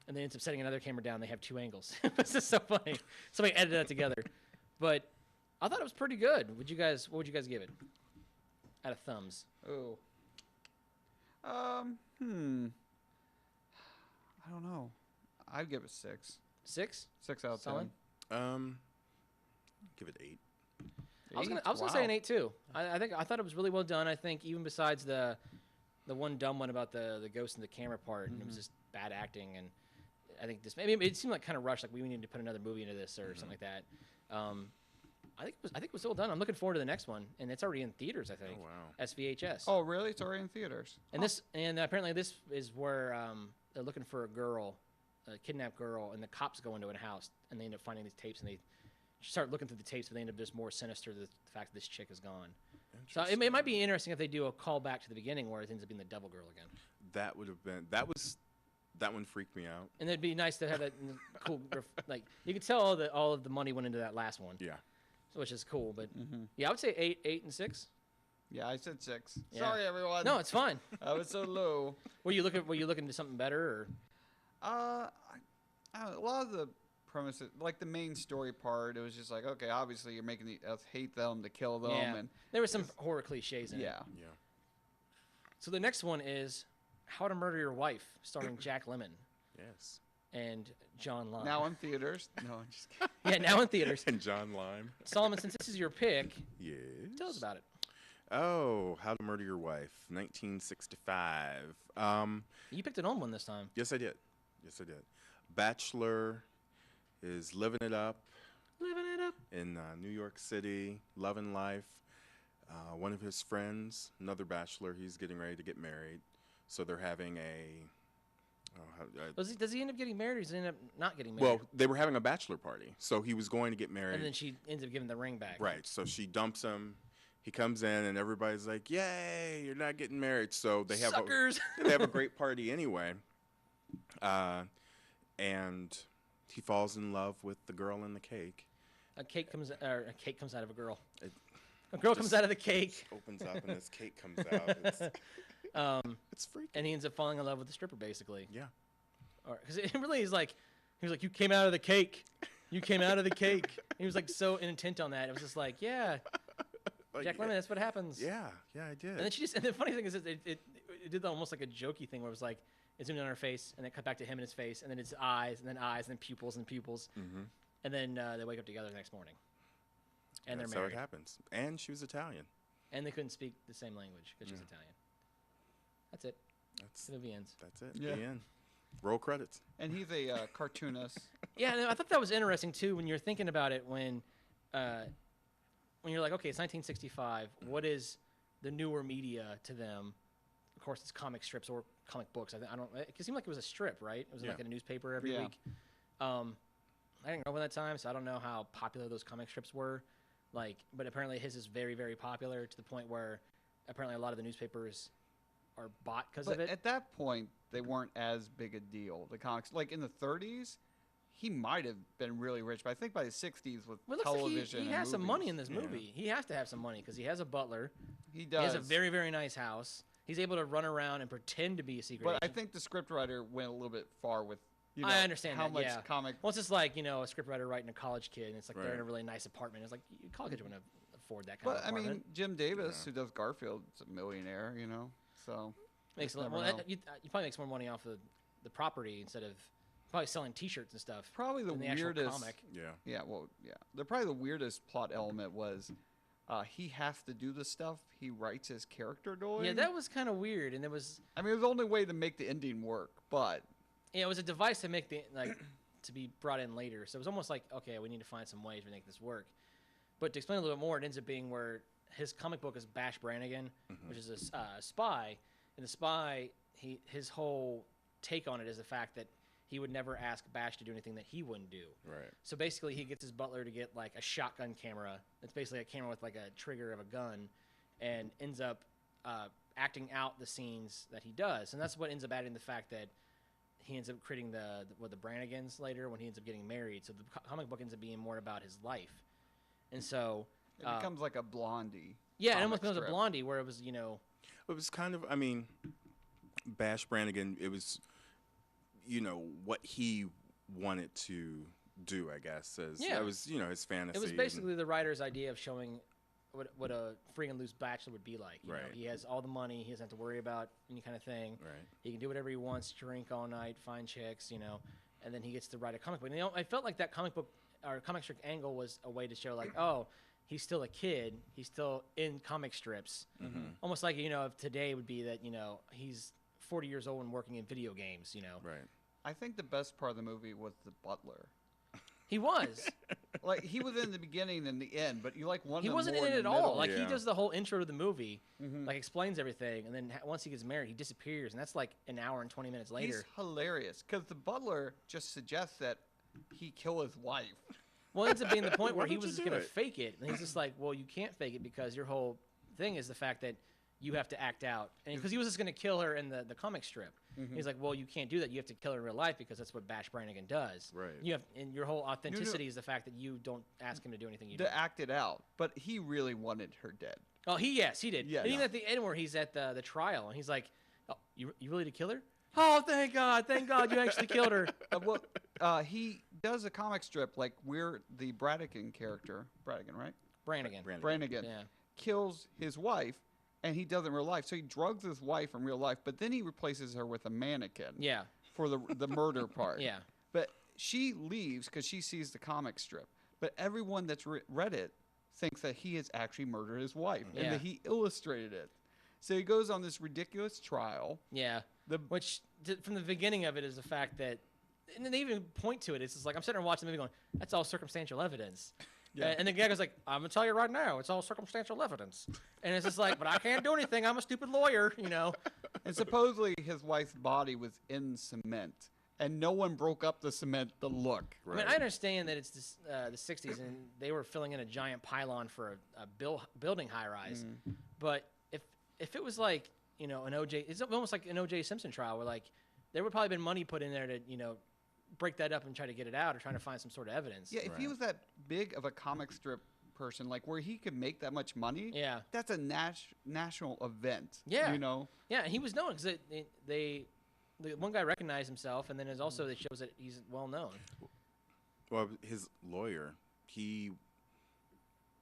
And they ends up setting another camera down. They have two angles. It's just so funny. Somebody edited that together. But I thought it was pretty good. What would you guys give it? Out of thumbs. Oh. I don't know. I'd give it 6. 6? 6 out of Solid? 10. Give it 8. I was gonna say an 8 too. I thought it was really well done. I think even besides the one dumb one about the ghost in the camera part, and it was just bad acting. And I think it seemed like kind of rushed. Like we need to put another movie into this or something like that. I think it was well done. I'm looking forward to the next one, and it's already in theaters. I think. Oh wow. SVHS. Oh, really? It's already in theaters. And apparently this is where they're looking for a kidnapped girl, and the cops go into a house, and they end up finding these tapes, and they start looking through the tapes, but they end up just more sinister the fact that this chick is gone. So it might be interesting if they do a call back to the beginning where it ends up being the devil girl again. That would have been that one freaked me out. And it'd be nice to have that cool, you could tell all of the money went into that last one. Yeah. Which is cool, but yeah, I would say 8 and 6. Yeah, I said 6. Yeah. Sorry, everyone. No, it's fine. I was so low. Were you looking to something better, or? A lot of the premises, like the main story part, it was just like, okay, obviously you're making us hate them to kill them, Yeah. and There were some horror cliches in it. yeah. Yeah. So the next one is How to Murder Your Wife, starring Jack Lemmon Yes. and John Lime. Now in theaters. No, I'm just kidding. Yeah, now in theaters. And John Lime. Solomon, since this is your pick, Yes. tell us about it. Oh, How to Murder Your Wife, 1965. You picked an old one this time. Yes, I did. Bachelor is living it up in New York City, loving life. One of his friends, another bachelor, he's getting ready to get married. So they're having Does he end up getting married, or does he end up not getting married? well, they were having a bachelor party. So he was going to get married. And then she ends up giving the ring back. Right. So she dumps him. He comes in, and everybody's like, "Yay, you're not getting married." So they have Suckers. they have a great party anyway. And he falls in love with the girl in the cake. A cake comes out of a girl. A girl comes out of the cake. Opens up, and this cake comes out. It's freaky. And he ends up falling in love with the stripper, basically. Yeah. Because it really is like, he was like, "You came out of the cake. You came out of the cake." He was like so intent on that. It was just like, yeah, Like, Jack Lemmon, that's what happens. Yeah, I did. And then and the funny thing is, it did almost like a jokey thing where it was like, it zoomed in on her face, and then cut back to him and his face, and then it's eyes, and then pupils and pupils. Mm-hmm. And then they wake up together the next morning. And That's they're married. how it happens. And she was Italian. And they couldn't speak the same language because she's Yeah. Italian. That's it. That's The movie ends. it. Yeah. The end. Roll credits. And he's a cartoonist. Yeah, and I thought that was interesting too when you're thinking about it. When you're like, okay, it's 1965. What is the newer media to them? Of course, it's comic strips or comic books. It seemed like it was a strip, right? It was like in a newspaper every Yeah. week. I didn't grow up at that time, so I don't know how popular those comic strips were. But apparently his is very, very popular to the point where apparently a lot of the newspapers are bought because But of it. at that point, they weren't as big a deal. The comics, like in the 30s, he might have been really rich, but I think by the 60s with Well, it looks like television, he and has some money in movies, this movie. He has to have some money because he has a butler. He He does. has a very, very nice house. He's able to run around and pretend to be a secret But I agent. think the scriptwriter went a little bit far with. You know, I understand how that, much yeah. comic. Well, it's just like, a scriptwriter writing a college kid, and it's like they're in a Right. really nice apartment. It's like, college kids wouldn't afford that kind But of I apartment. mean, Jim Davis, Yeah. who does Garfield, is a millionaire. So Makes a just lot, never know. you probably makes more money off of the property instead of probably selling T-shirts and stuff. Probably the than actual weirdest. comic. Yeah. Yeah, well, yeah. Probably the weirdest plot element was he has to do the stuff he writes his character doing. Yeah, that was kind of weird, and it was. I mean, it was the only way to make the ending work, but Yeah, it was a device to make the to be brought in later. So it was almost like, okay, we need to find some ways to make this work. But to explain a little bit more, it ends up being where his comic book is Bash Brannigan, which is a spy, and the spy, his whole take on it is the fact that he would never ask Bash to do anything that he wouldn't do. Right. So basically, he gets his butler to get like a shotgun camera. It's basically a camera with like a trigger of a gun, and ends up acting out the scenes that he does. And that's what ends up adding the fact that he ends up creating the Brannigans later when he ends up getting married. So the comic book ends up being more about his life. And so it becomes like a Blondie. Yeah, it almost becomes strip. a Blondie where it was, It was kind of, I mean, Bash Brannigan, it was, what he wanted to do, I guess. That was, his fantasy. It was basically the writer's idea of showing what a free and loose bachelor would be like. You know, he has all the money. He doesn't have to worry about any kind of thing. Right. He can do whatever he wants, drink all night, find chicks, and then he gets to write a comic book. And, I felt like that comic book or comic strip angle was a way to show like, oh, he's still a kid. He's still in comic strips. Mm-hmm. Almost like, if today would be that, he's 40 years old and working in video games, Right. I think the best part of the movie was the butler. He was. Like, he was in the beginning and the end, but you like one. He of them wasn't more in it the at all. middle. Like, he Yeah. does the whole intro to the movie, Mhm. like, explains everything, and then once he gets married, he disappears, and that's like an hour and 20 minutes later. He's hilarious because the butler just suggests that he kill his wife. Well, it ends up being the point Why where he would was you just going do to it? fake it, and he's just like, well, you can't fake it because your whole thing is the fact that you have to act out. And because he was just going to kill her in the comic strip. He's like, well, you can't do that. You have to kill her in real life because that's what Bash Brannigan does. Right. You have, and your whole authenticity is the fact that you don't ask him to do anything you do. To act it out, but he really wanted her dead. Oh, yes, he did. Yeah, and even no. at the end where he's at the trial, and he's like, oh, you really did kill her? Oh, thank God you actually killed her. He does a comic strip like we're the Bradigan character, Bradigan, right? Brannigan. Brannigan Yeah. kills his wife, and he does it in real life. So he drugs his wife in real life, but then he replaces her with a mannequin. Yeah. For the murder part. Yeah. But she leaves because she sees the comic strip. But everyone that's read it thinks that he has actually murdered his wife and Yeah. that he illustrated it. So he goes on this ridiculous trial. Yeah. Which, from the beginning of it, is the fact that, and then they even point to it. It's just like, I'm sitting there watching the movie going, that's all circumstantial evidence. Yeah. And the guy goes like, I'm going to tell you right now, it's all circumstantial evidence. And it's just like, but I can't do anything. I'm a stupid lawyer, And supposedly his wife's body was in cement. And no one broke up the cement to look. I mean, I understand that it's this, the 60s and they were filling in a giant pylon for a building high-rise. But if it was like, an OJ, it's almost like an OJ Simpson trial where like there would probably been money put in there to, break that up and try to get it out or trying to find some sort of evidence. Yeah, if he was that big of a comic strip person, like where he could make that much money, Yeah. that's a national event. Yeah. Yeah, and he was known because the one guy recognized himself, and then it also it shows that he's well known. Well, his lawyer, he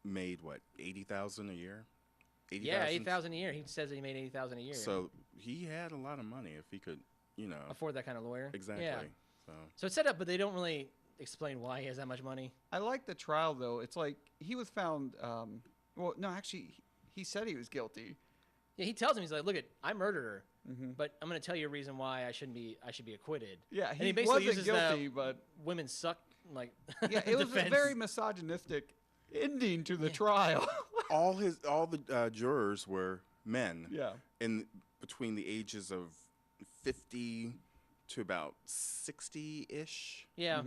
made what, 80,000 a year? 80,000. Yeah, 8,000 a year. He says that he made 80,000 a year. So he had a lot of money if he could, afford that kind of lawyer. Exactly. Yeah. So it's set up, but they don't really explain why he has that much money. I like the trial though. It's like he was found. Well, no, actually, he said he was guilty. Yeah, he tells him, he's like, look, I murdered her, but I'm going to tell you a reason why I should be acquitted. Yeah, and he wasn't basically uses guilty, but women suck, like, yeah, it was a defense. very misogynistic ending to the trial. all the jurors were men. Yeah. In between the ages of 50 to about 60-ish. Yeah.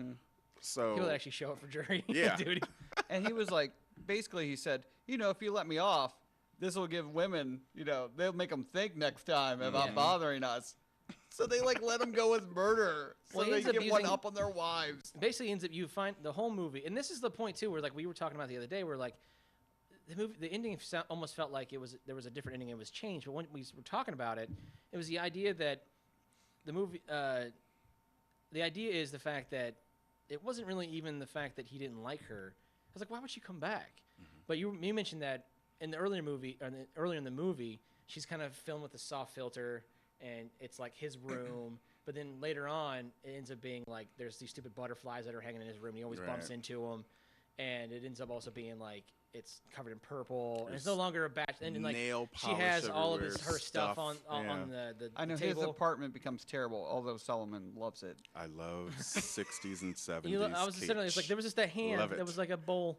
So He would actually show up for jury Yeah. duty. And he was like, basically, he said, if you let me off, this will give women, they'll make them think next time about bothering us. So they let him go as murderer, so Well, he they ends up get one using- up on their wives. Basically ends up, you find the whole movie, and this is the point too, where like we were talking about the other day, where like the ending almost felt like there was a different ending. It was changed, but when we were talking about it, it was the idea that the movie, the idea is the fact that it wasn't really even the fact that he didn't like her. I was like, why would she come back? But you mentioned that in the earlier in the movie, she's kind of filmed with a soft filter, and it's like his room. But then later on, it ends up being like there's these stupid butterflies that are hanging in his room. And he always bumps into them, and it ends up also being like it's covered in purple. And it's no longer a batch. And then, like nail she polish has all of everywhere, her stuff on yeah. the I know table. his apartment becomes terrible, although Solomon loves it. I love 60s and 70s. I was just sitting there. It's like there was just a hand that was like a bowl,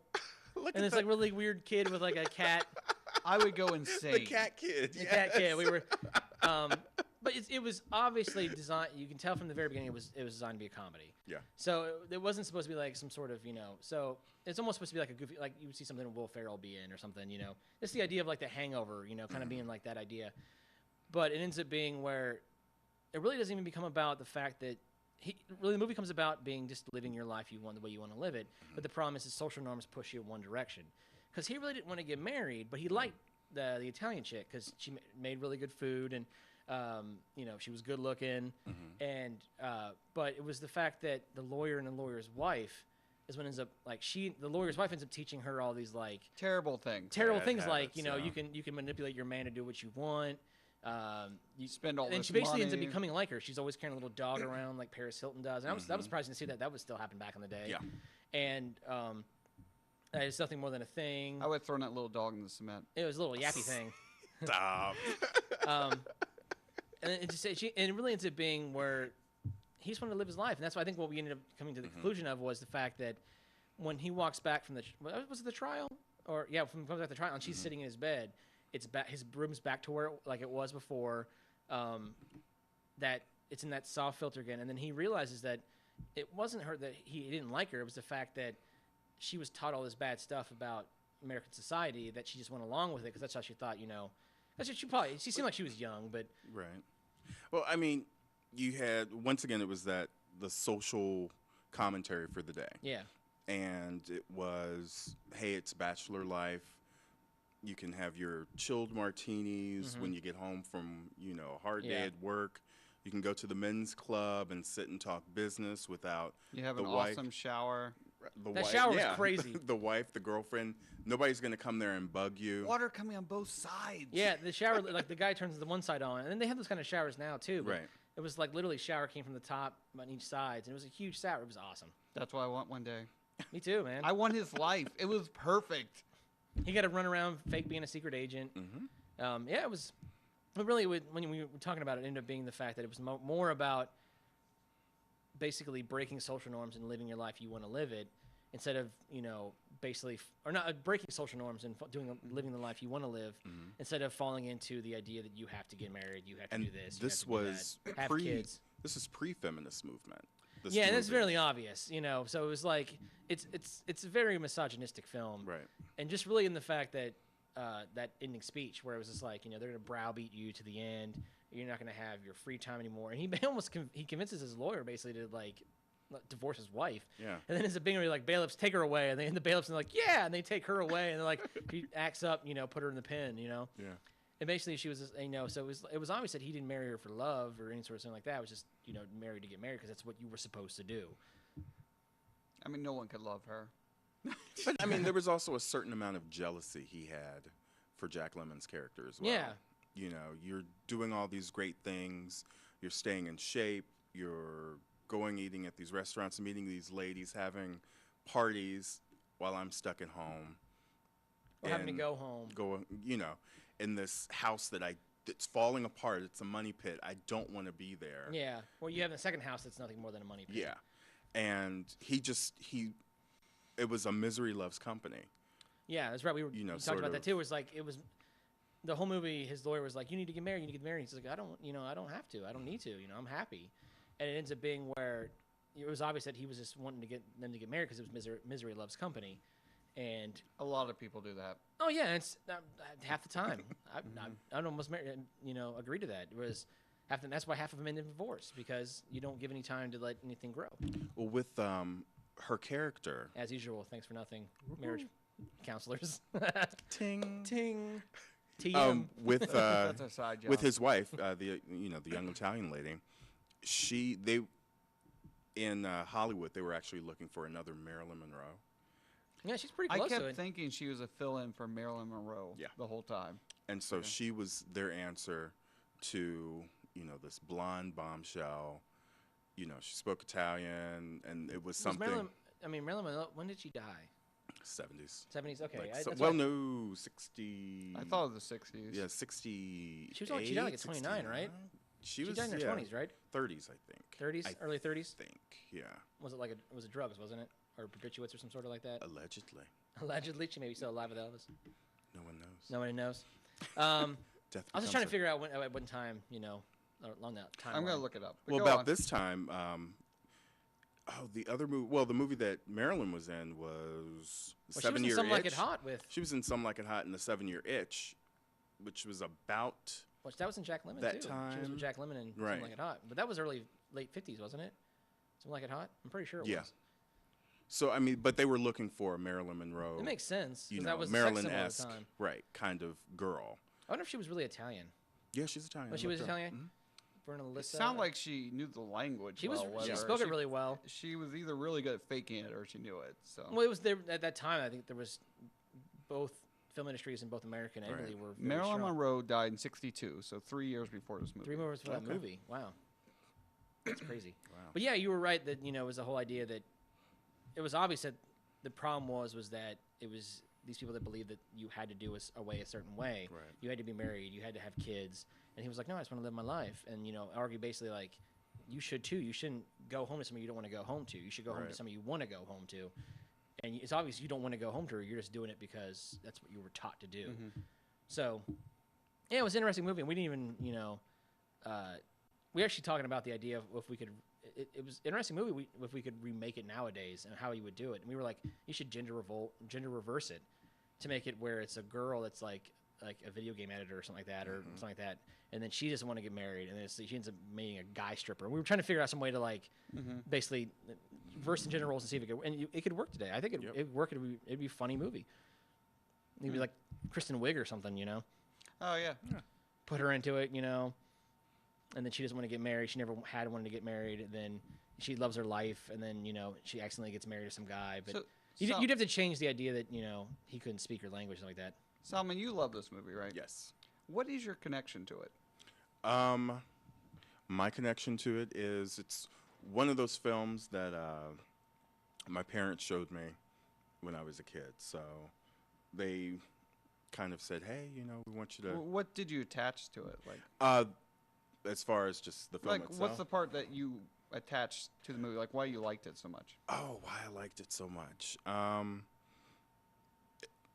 Look and at this like really weird kid with like a cat. I would go insane. the cat kid. The cat kid. We were, but it was obviously designed. You can tell from the very beginning it was designed to be a comedy. Yeah. So it wasn't supposed to be like some sort of So it's almost supposed to be like a goofy, like you would see something Will Ferrell be in or something. It's the idea of like The Hangover. Kind of being like that idea. But it ends up being where it really doesn't even become about the fact that the movie comes about being just living your life the way you want to live it. But the problem is social norms push you in one direction. Because he really didn't want to get married, but he liked the Italian chick because she made really good food and she was good looking. And but it was the fact that the lawyer and the lawyer's wife is what ends up like the lawyer's wife ends up teaching her all these like terrible things. Bad things habits, like you can manipulate your man to do what you want. You spend all this and she basically money. ends up becoming like her. She's always carrying a little dog around like Paris Hilton does. And I was surprised to see that would still happen back in the day. Yeah. And it's nothing more than a thing. I would have thrown that little dog in the cement. It was a little yappy thing. Stop. And it really ends up being where he just wanted to live his life, and that's why I think what we ended up coming to the conclusion of was the fact that when he walks back from was it the trial when he comes back to the trial and she's sitting in his bed, his room's back to where it was before, that it's in that soft filter again, and then he realizes that it wasn't her that he didn't like her; it was the fact that she was taught all this bad stuff about American society that she just went along with it because that's how she thought. That's what she seemed like she was young, but Right. Well, I mean, you had once again it was the social commentary for the day. yeah. And it was, hey, it's bachelor life. You can have your chilled martinis when you get home from, a hard day at work. You can go to the men's club and sit and talk business without You have the an wife. awesome shower. That shower was crazy. The wife, the girlfriend, nobody's going to come there and bug you. Water coming on both sides. Yeah, the shower, like the guy turns the one side on, and then they have those kind of showers now too. But Right. It was like literally shower came from the top on each side, and it was a huge shower. It was awesome. That's what I want one day. Me too, man. I want his life. It was perfect. He got to run around fake being a secret agent. It was. But really, when we were talking about it, it ended up being the fact that it was more about basically breaking social norms and living your life you want to live it, instead of basically or not breaking social norms and living the life you want to live, instead of falling into the idea that you have to get married, you have to do this. This you have to was do that, have kids. This is pre-feminist movement. This Yeah, and that's movie. fairly obvious, So it was like it's a very misogynistic film, Right. and just really in the fact that that ending speech where it was just like they're gonna browbeat you to the end. You're not gonna have your free time anymore, and he almost he convinces his lawyer basically to like divorce his wife. Yeah. And then it's a big like bailiffs take her away, and the bailiffs are like yeah, and they take her away, and they're like he acts up, put her in the pen, Yeah. And basically she was just, so it was obvious that he didn't marry her for love or any sort of thing like that. It was just married to get married because that's what you were supposed to do. I mean, no one could love her. But I mean, there was also a certain amount of jealousy he had for Jack Lemmon's character as well. Yeah. You're doing all these great things. You're staying in shape. You're going eating at these restaurants, meeting these ladies, having parties while I'm stuck at home. Or having to go home. In this house it's falling apart. It's a money pit. I don't want to be there. Yeah. Well, you have the second house that's nothing more than a money pit. Yeah. And it was a misery loves company. Yeah, that's right. We talked about that too. It was the whole movie. His lawyer was like, "You need to get married. You need to get married." He's like, "I don't have to. I don't need to. I'm happy." And it ends up being where it was obvious that he was just wanting to get them to get married because it was misery loves company, and A lot of people do that. oh yeah, it's half the time. I'd almost agree to that. It was that's why half of them end in divorce because you don't give any time to let anything grow. Well, with her character, As usual, thanks for nothing. Marriage counselors. ting. Ting. TM. With That's our side job. with his wife, the young Italian lady, in Hollywood they were actually looking for another Marilyn Monroe. Yeah, she's pretty I close to kept it. thinking she was a fill-in for Marilyn Monroe Yeah. the whole time. And so she was their answer to, this blonde bombshell she spoke Italian, and it was Was something. Marilyn Monroe, when did she die? 70s. 70s? Okay. Like, that's well, what no, 60. I thought it was the 60s. Yeah, 60. She died like at 29, right? She died in her 20s, right? 30s, I think. 30s? Early 30s? I think, yeah. Was it drugs, wasn't it? Or barbiturates or some sort of like that? Allegedly. Allegedly. She may be still alive with Elvis. No one knows. Nobody knows. Death I was just trying to figure out at what time, along that timeline. I'm going to look it up. But Well, go about on. this time, the other movie, well, the movie that Marilyn was in was Well, 7 Year she was in Some Itch. Like It Hot with. She was in Some Like It Hot in the 7 Year Itch, which was about. Which that was in Jack Lemmon that too. She was time. with Jack Lemmon in Right. Some Like It Hot, but that was late 50s, wasn't it? Some Like It Hot. I'm pretty sure it Yeah. was. So, I mean, but they were looking for a Marilyn Monroe. It makes sense You because know, that was the sex symbol at the Marilyn-esque, time. right, kind of girl. I wonder if she was really Italian. Yeah, she's Italian. Oh, she I was looked her up. Italian? Mhm. It Bernalissa. sounded like she knew the language. she was. well, She whether spoke it really well. She was either really good at faking it or she knew it. So Well, it was there at that time. I think there was both film industries in both America and Italy were very Marilyn strong. Monroe died in '62, so 3 years before this movie. 3 movies for that Okay. movie. Wow, that's crazy. Wow. But yeah, you were right that it was the whole idea that it was obvious that the problem was that it was these people that believed that you had to do a certain way. Right. You had to be married. You had to have kids. And he was like, no, I just want to live my life. And argue basically like, you should too. You shouldn't go home to somebody you don't want to go home to. You should go home to Right. somebody you want to go home to. And it's obvious you don't want to go home to her. You're just doing it because that's what you were taught to do. Mhm. So, yeah, it was an interesting movie. And we didn't even, we were actually talking about the idea of if we could. It was an interesting movie if we could remake it nowadays and how you would do it. And we were like, you should gender reverse it to make it where it's a girl that's like a video game editor or something like that, or something like that. And then she doesn't want to get married, and then she ends up meeting a guy stripper. And we were trying to figure out some way to basically reverse the gender roles and see if it could work today. I think it would work. It'd be a funny movie. It'd be like Kristen Wiig or something, Oh yeah. Put her into it, and then she doesn't want to get married. She never had wanted to get married. And then she loves her life, and then she accidentally gets married to some guy. But So, you'd have to change the idea that he couldn't speak her language, something like that. Salman, you love this movie, right? Yes. What is your connection to it? My connection to it is it's one of those films that my parents showed me when I was a kid. So they kind of said, hey, we want you to. What did you attach to it? Like, As far as just the film like itself. what's the part that you attached to the movie? Like, why you liked it so much? Oh, why I liked it so much.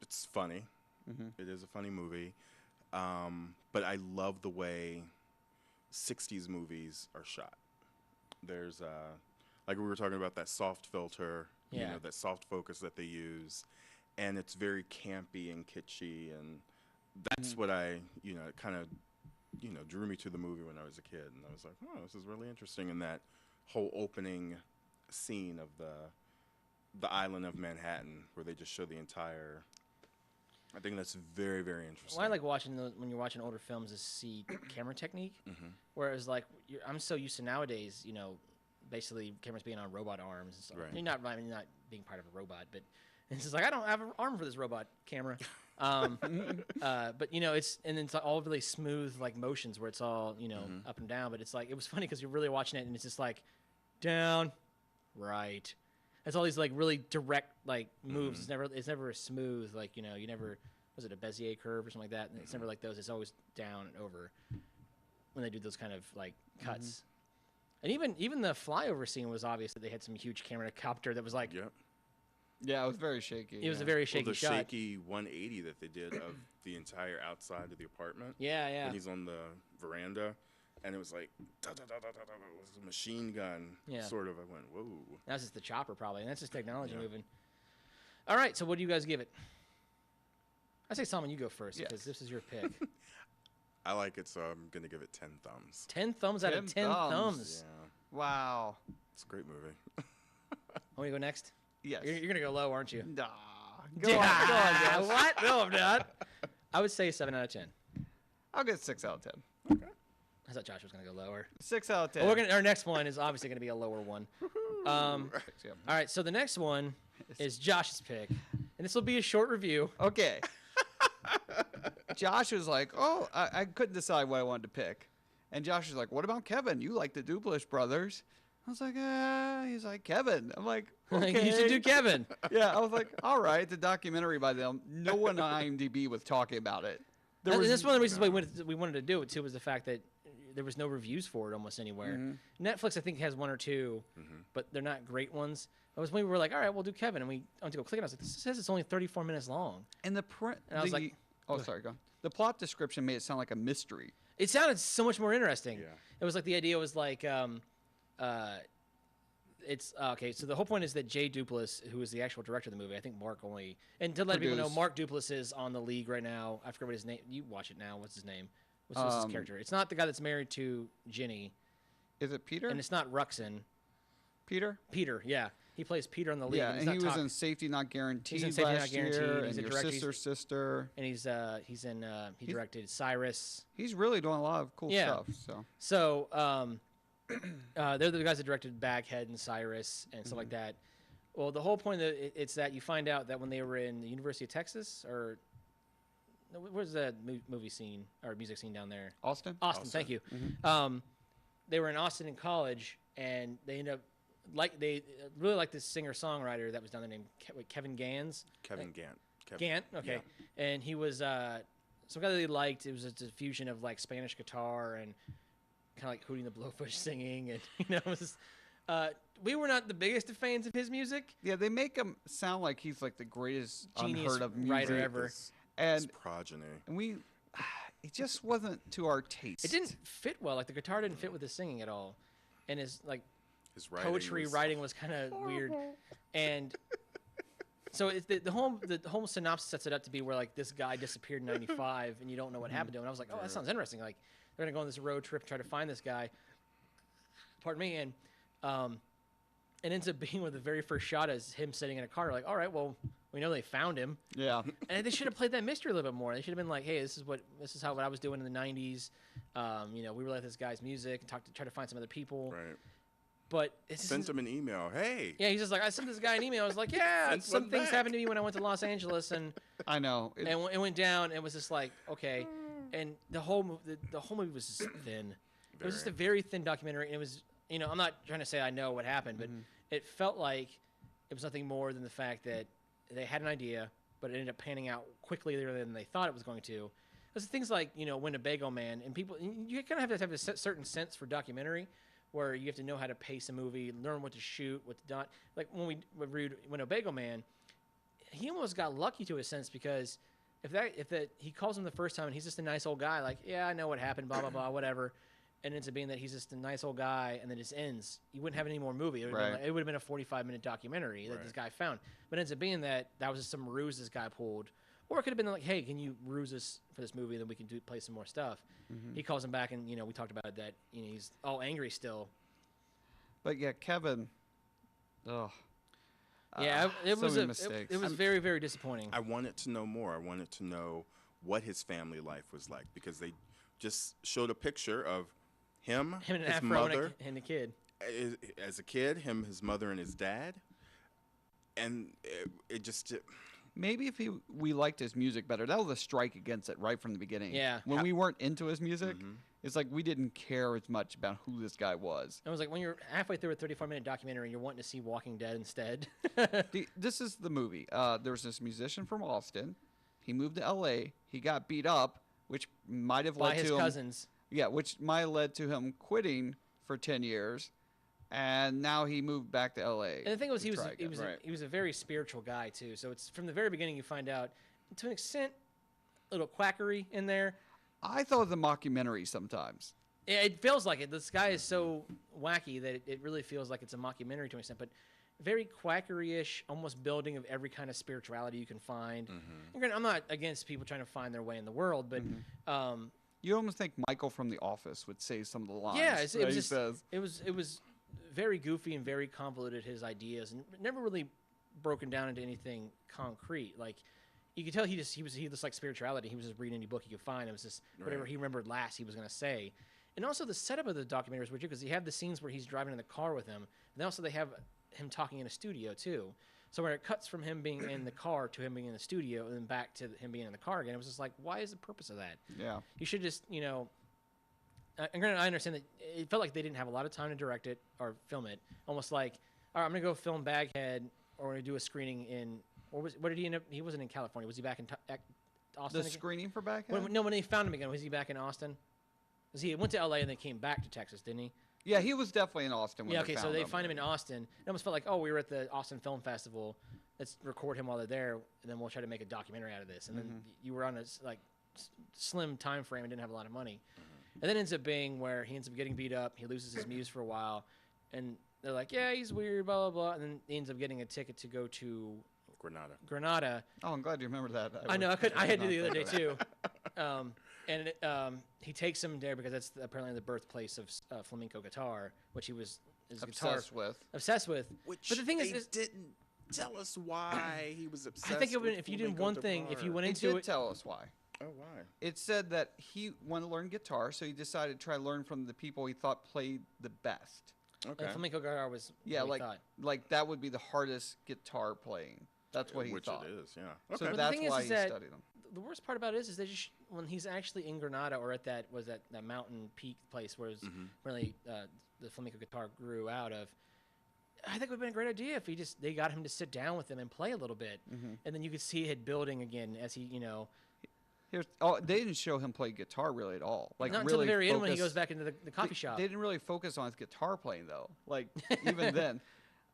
It's funny. Mm-hmm. It is a funny movie. But I love the way 60s movies are shot. There's, like we were talking about that soft filter, Yeah. that soft focus that they use. And it's very campy and kitschy. And that's what it kind of, drew me to the movie when I was a kid. And I was like, oh, this is really interesting. And that whole opening scene of the island of Manhattan where they just show the entire. I think that's very, very interesting. Well, I like watching when you're watching older films is see camera technique. Mhm. Whereas like I'm so used to nowadays, basically cameras being on robot arms and stuff. Right. You're not being part of a robot, but it's just like I don't have an arm for this robot camera. But it's all really smooth like motions where it's all up and down. But it's like it was funny because you're really watching it and it's just like down, right. It's all these like really direct like moves. It's never a smooth like you never was it a Bezier curve or something like that. And it's never like those. It's always down and over when they do those kind of like cuts. And even the flyover scene was obvious that they had some huge camera copter that was like Yep. Yeah, it was very shaky. it was a very shaky the shot. shaky 180 that they did of the entire outside of the apartment. Yeah. When he's on the veranda, and it was like da, da, da, da, da, da, it was a machine gun. Yeah. Sort of. I went, whoa. That's just the chopper probably, and that's just technology Yeah. moving. All right, so what do you guys give it? I say Salman, you go first Yes. because this is your pick. I like it, so I'm gonna give it 10 thumbs. 10 thumbs out of 10 10 thumbs. thumbs. Yeah. Wow. It's a great movie. Want me to go next? Yes. You're gonna go low, aren't you? Nah. Go on, Josh. What? No, I'm not. I would say 7 out of 10. I'll get 6 out of 10. I thought Josh was gonna go lower. 6 out of 10. Well, our next one is obviously gonna be a lower one. All Yeah. right, so the next one is Josh's pick, and this will be a short review. Okay. Josh was like, oh, I couldn't decide what I wanted to pick. And Josh was like, what about Kevin? You like the Duplass brothers. I was like, he's like, Kevin. I'm like, okay. You should do Kevin. Yeah, I was like, all right, it's a documentary by them. No one on IMDb was talking about it. That's one of the reasons why we wanted to do it too, was the fact that there was no reviews for it almost anywhere. Netflix, I think, has one or two, but they're not great ones. That was when we were like, all right, we'll do Kevin, and we went to go click it. I was like, this says it's only 34 minutes long. And I was like, oh, sorry, go on. The plot description made it sound like a mystery. It sounded so much more interesting. Yeah. It was like the idea was like, it's okay. So the whole point is that Jay Duplass, who is the actual director of the movie, I think Mark only, and to let people know, Mark Duplass is on the League right now. I forget what his name. You watch it now. What's his name? What's his character? It's not the guy that's married to Ginny. Is it Peter? And it's not Ruxin. Peter? Peter, yeah. He plays Peter on the League. Yeah, and he was in Safety Not Guaranteed. He's in Safety Not Guaranteed. Year, he's and a Your director. Sister's Sister. And he directed Cyrus. He's really doing a lot of cool stuff. So they're the guys that directed Baghead and Cyrus and stuff like that. Well, the whole point of it's that you find out that when they were in the University of Texas, or where's the movie scene or music scene down there? Austin, thank you. They were in Austin in college, and they ended up they really liked this singer-songwriter that was down there named Kevin Gans. Kevin Gant. Gant, okay. Yeah. And he was some guy that they liked. It was a fusion of like Spanish guitar and kind of like Hootie and the Blowfish singing, and it was we were not the biggest of fans of his music. Yeah, they make him sound like he's like the greatest genius unheard of music writer ever, and progeny. And it just wasn't to our taste. It didn't fit well. Like the guitar didn't fit with his singing at all, and his writing writing was kind of weird, and. So it's the whole synopsis sets it up to be where like this guy disappeared in '95 and you don't know what happened to him. And I was like, oh, that sounds interesting. Like they're gonna go on this road trip and try to find this guy. Pardon me, and it ends up being with the very first shot as him sitting in a car. Like, all right, well, we know they found him. Yeah. And they should have played that mystery a little bit more. They should have been like, hey, this is what I was doing in the '90s. We really like this guy's music and try to find some other people. Right. But sent him an email. Hey. Yeah, he's just like, I sent this guy an email. I was like, yeah, some things happened to me when I went to Los Angeles, I know. And it went down. And it was just like, okay, and the whole movie was just thin. It was just a very thin documentary. And it was, I'm not trying to say I know what happened, but it felt like it was nothing more than the fact that they had an idea, but it ended up panning out quickly than they thought it was going to. There's things like Winnebago Man, and people, you kind of have to have a certain sense for documentary, where you have to know how to pace a movie, learn what to shoot, what to not. Like when we read Winnebago Man, he almost got lucky to a sense, because if he calls him the first time and he's just a nice old guy, like, yeah, I know what happened, blah blah blah, whatever, and it ends up being that he's just a nice old guy, and then it just ends. You wouldn't have any more movie. It would have been a 45-minute documentary that this guy found, but it ends up being that was just some ruse this guy pulled. Or it could have been like, hey, can you ruse us for this movie, and then we can play some more stuff. He calls him back, and we talked about that. He's all angry still. But yeah, Kevin. Oh. Yeah, it was very, very disappointing. I wanted to know more. I wanted to know what his family life was like, because they just showed a picture of him and his Afro mother, and a kid. As a kid, his mother, and his dad, and it just. Maybe if we liked his music better. That was a strike against it right from the beginning. Yeah. When we weren't into his music, it's like we didn't care as much about who this guy was. It was like when you're halfway through a 34-minute documentary and you're wanting to see Walking Dead instead. This is the movie. There was this musician from Austin. He moved to L.A. He got beat up, which might have led to his cousins. Yeah, which might have led to him quitting for 10 years. And now he moved back to L.A. And the thing was, he was a very spiritual guy too. So it's from the very beginning you find out, to an extent, a little quackery in there. I thought it was a mockumentary sometimes. Yeah, it feels like it. This guy is so wacky that it really feels like it's a mockumentary to an extent, but very quackery-ish, almost building of every kind of spirituality you can find. I'm not against people trying to find their way in the world, but you almost think Michael from The Office would say some of the lines. Yeah, it was very goofy and very convoluted, his ideas, and never really broken down into anything concrete. Like you could tell he just liked spirituality. He was just reading any book he could find. It was just whatever he remembered last he was going to say. And also the setup of the documentary is weird because you have the scenes where he's driving in the car with him, and also they have him talking in a studio too. So where it cuts from him being in the car to him being in the studio and then back to him being in the car again, it was just like, why is the purpose of that? Yeah. You should just, and granted, I understand that it felt like they didn't have a lot of time to direct it or film it. Almost like, all right, I'm gonna go film Baghead, or we're gonna do a screening in. What did he end up? He wasn't in California. Was he back in Austin? The again? screening for Baghead? When they found him again, was he back in Austin? Because he went to LA and then came back to Texas, didn't he? Yeah, he was definitely in Austin when Yeah, they okay, found so they him. find him in Austin. It almost felt like, oh, we were at the Austin Film Festival. Let's record him while they're there, and then we'll try to make a documentary out of this. And then you were on a slim time frame and didn't have a lot of money. And then it ends up being where he ends up getting beat up. He loses his muse for a while, and they're like, yeah, he's weird, blah, blah, blah. And then he ends up getting a ticket to go to Granada. Oh, I'm glad you remember that. I know. I had to the other day, too. He takes him there because that's apparently the birthplace of flamenco guitar, which he was obsessed with. Which but the thing they is, didn't tell us why he was obsessed. I think with if you did flamenco one thing, if you went It into did it, tell us why. Oh, why? It said that he wanted to learn guitar, so he decided to try to learn from the people he thought played the best. Okay. flamenco guitar was Yeah, what he thought. like that would be the hardest guitar playing. That's what he thought. Which it is, yeah. So Okay. that's thing is why he that studied them. The worst part about it is they just when he's actually in Granada or at that mountain peak place where really the flamenco guitar grew out of. I think it would have been a great idea if they got him to sit down with them and play a little bit, and then you could see it building again as he They didn't show him play guitar really at all. Like not really until the very end when he focus- goes back into the coffee shop. They didn't really focus on his guitar playing though. Like even then.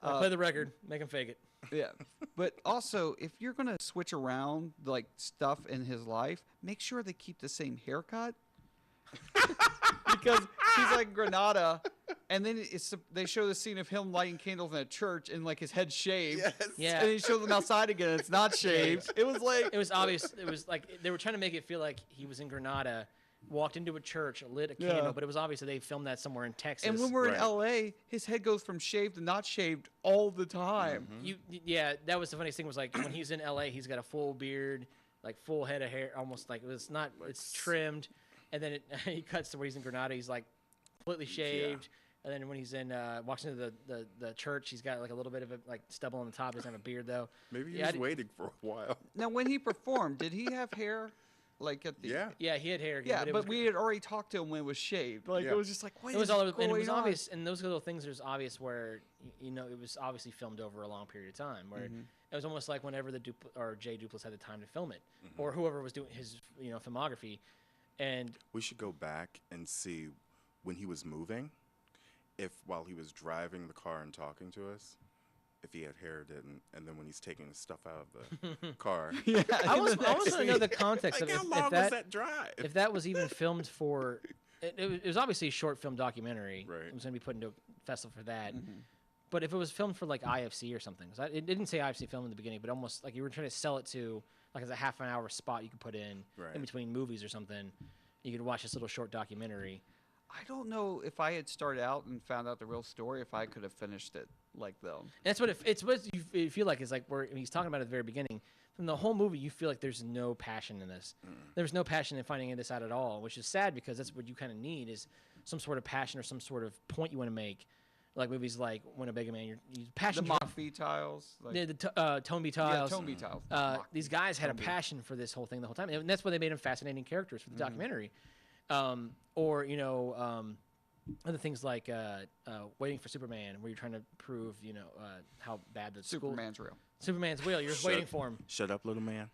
Play the record, make him fake it. Yeah. But also, if you're going to switch around like stuff in his life, make sure they keep the same haircut. Because he's like Granada, and then they show the scene of him lighting candles in a church and like his head shaved. Yes. Yeah. And he shows them outside again and it's not shaved. It was like It was obvious. It was like they were trying to make it feel like he was in Granada, walked into a church, lit a candle, but it was obvious that they filmed that somewhere in Texas. and when we're Right. in LA, his head goes from shaved to not shaved all the time. That was the funniest thing was like when he's in LA, he's got a full beard, like full head of hair, almost like it's trimmed, and then he cuts to where he's in Granada, he's like completely shaved. And then when he's walks into the church, he's got like a little bit of a like stubble on the top. Doesn't have a beard though. Maybe he was waiting for a while. Now, when he performed, did he have hair? Like at the Yeah, he had hair again. Yeah, but we had already talked to him when it was shaved. Like Yeah. it was just like, what it was is all and it going was on? obvious, and those little things. There's obvious where it was obviously filmed over a long period of time. Where it was almost like whenever Jay Duplass had the time to film it, or whoever was doing his filmography, and We should go back and see when he was moving, if while he was driving the car and talking to us, if he had hair or didn't, and then when he's taking the stuff out of the car. I almost want to know the context Like, of how long was that drive? if that was even filmed for. It was obviously a short film documentary. Right. It was going to be put into a festival for that. But if it was filmed for like IFC or something, 'cause it didn't say IFC film in the beginning, but almost like you were trying to sell it to like as a half an hour spot you could put in Right. in between movies or something. You could watch this little short documentary. I don't know if I had started out and found out the real story, if I could have finished it like them. And that's what it's what you feel like is like where he's talking about at the very beginning. From the whole movie, you feel like there's no passion in this. There's no passion in finding this out at all, which is sad because that's what you kind of need is some sort of passion or some sort of point you want to make. Like movies like Winnebago Man, you're The passionate. Mach B tiles. Like, The Tone B Tiles. Yeah, Tone B tiles. These guys had a passion for this whole thing the whole time, and that's why they made them fascinating characters for the documentary. Or other things like Waiting for Superman, where you're trying to prove how bad the Superman's real. Superman's real. You're just waiting for him. Shut up, little man.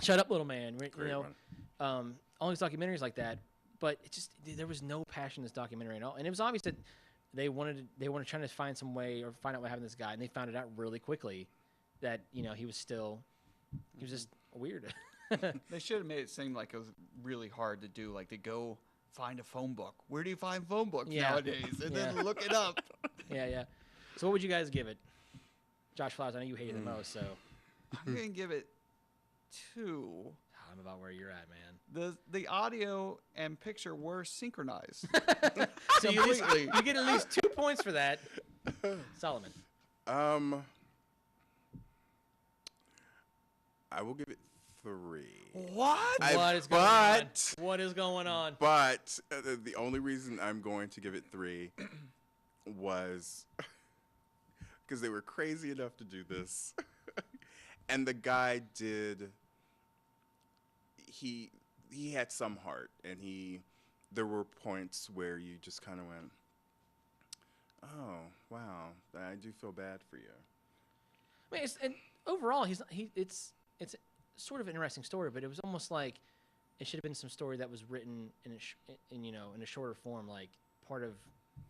Shut up, little man. Great one. All these documentaries like that, but there was no passion in this documentary at all, and it was obvious that they wanted trying to find some way or find out what happened to this guy, and they found it out really quickly that he was just weird. They should have made it seem like it was really hard to do. Like to go find a phone book. Where do you find phone books nowadays? And then look it up. Yeah. So what would you guys give it? Josh Flowers, I know you hate it the most, so I'm gonna give it 2. I'm about where you're at, man. The audio and picture were synchronized. So you get at least 2 points for that. Solomon. I will give it 3. What? What is going on? What is going on? But the only reason I'm going to give it 3 was because they were crazy enough to do this, and the guy did. He had some heart, and he there were points where you just kind of went, "Oh, wow, I do feel bad for you." I mean, and overall, it's sort of an interesting story, but it was almost like it should have been some story that was written in a shorter form, like part of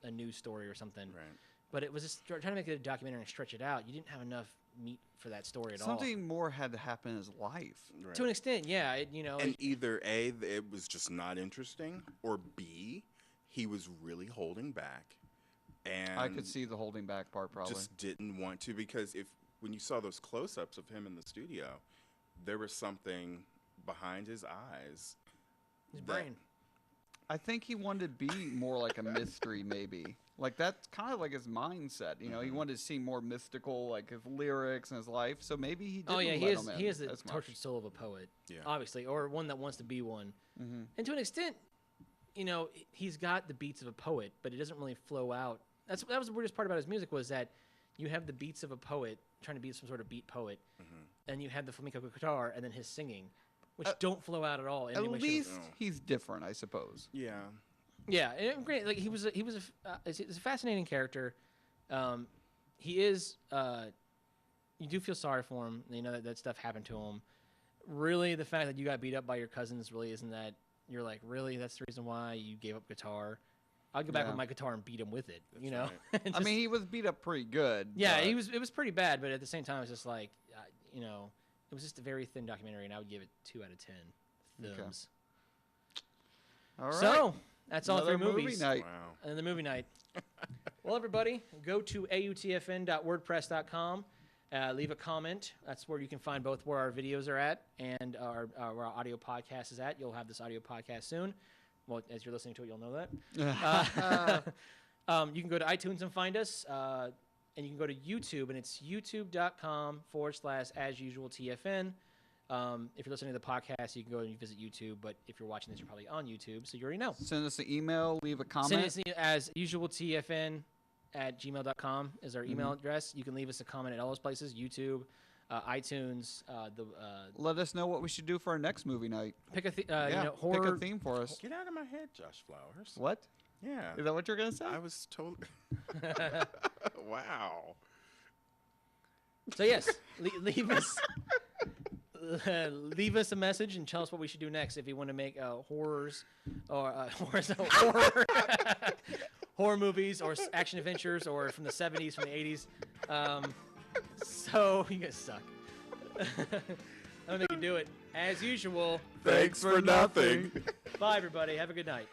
a news story or something. Right. But it was just trying to make it a documentary and stretch it out. You didn't have enough meat for that story at all. Something more had to happen in his life. Right. To an extent, yeah. And either A, it was just not interesting, or B, he was really holding back. And I could see the holding back part probably. just didn't want to, because when you saw those close-ups of him in the studio, there was something behind his eyes. His brain. I think he wanted to be more like a mystery, maybe. Like, that's kind of like his mindset. You know, he wanted to see more mystical, like his lyrics and his life. So maybe he didn't he is the tortured soul of a poet, obviously, or one that wants to be one. Mm-hmm. And to an extent, he's got the beats of a poet, but it doesn't really flow out. That was the weirdest part about his music, was that you have the beats of a poet trying to be some sort of beat poet, and you have the flamenco guitar and then his singing, which don't flow out at all. At least he's different, I suppose. Yeah. Yeah, and great. Like he's a fascinating character. He is. You do feel sorry for him. You know that stuff happened to him. Really, the fact that you got beat up by your cousins really isn't that. You're like, really? That's the reason why you gave up guitar? I'll go back with my guitar and beat him with it. That's right. I mean, he was beat up pretty good. Yeah, it was pretty bad, but at the same time, it's just like, it was just a very thin documentary, and I would give it 2 out of 10 thumbs. Okay. All right. So that's all Another 3 movies. Movie night. Wow. And the movie night. Well, everybody, go to autfn.wordpress.com. Leave a comment. That's where you can find both where our videos are at and where our audio podcast is at. You'll have this audio podcast soon. Well, as you're listening to it, you'll know that. You can go to iTunes and find us. And you can go to YouTube, and it's youtube.com/asusualtfn. If you're listening to the podcast, you can go and visit YouTube. But if you're watching this, you're probably on YouTube, so you already know. Send us an email. Leave a comment. Send us as usualtfn@gmail.com is our email address. You can leave us a comment at all those places: YouTube, iTunes. Let us know what we should do for our next movie night. Pick a Pick horror. a theme for us. Get out of my head, Josh Flowers. What? Yeah. Is that what you're gonna say? I was told. Wow. So yes, leave us a message and tell us what we should do next if you want to make horrors or horror movies or action adventures or from the 70s, from the 80s. So you guys suck. I'm gonna make you do it as usual. Thanks for nothing. Bye, everybody. Have a good night.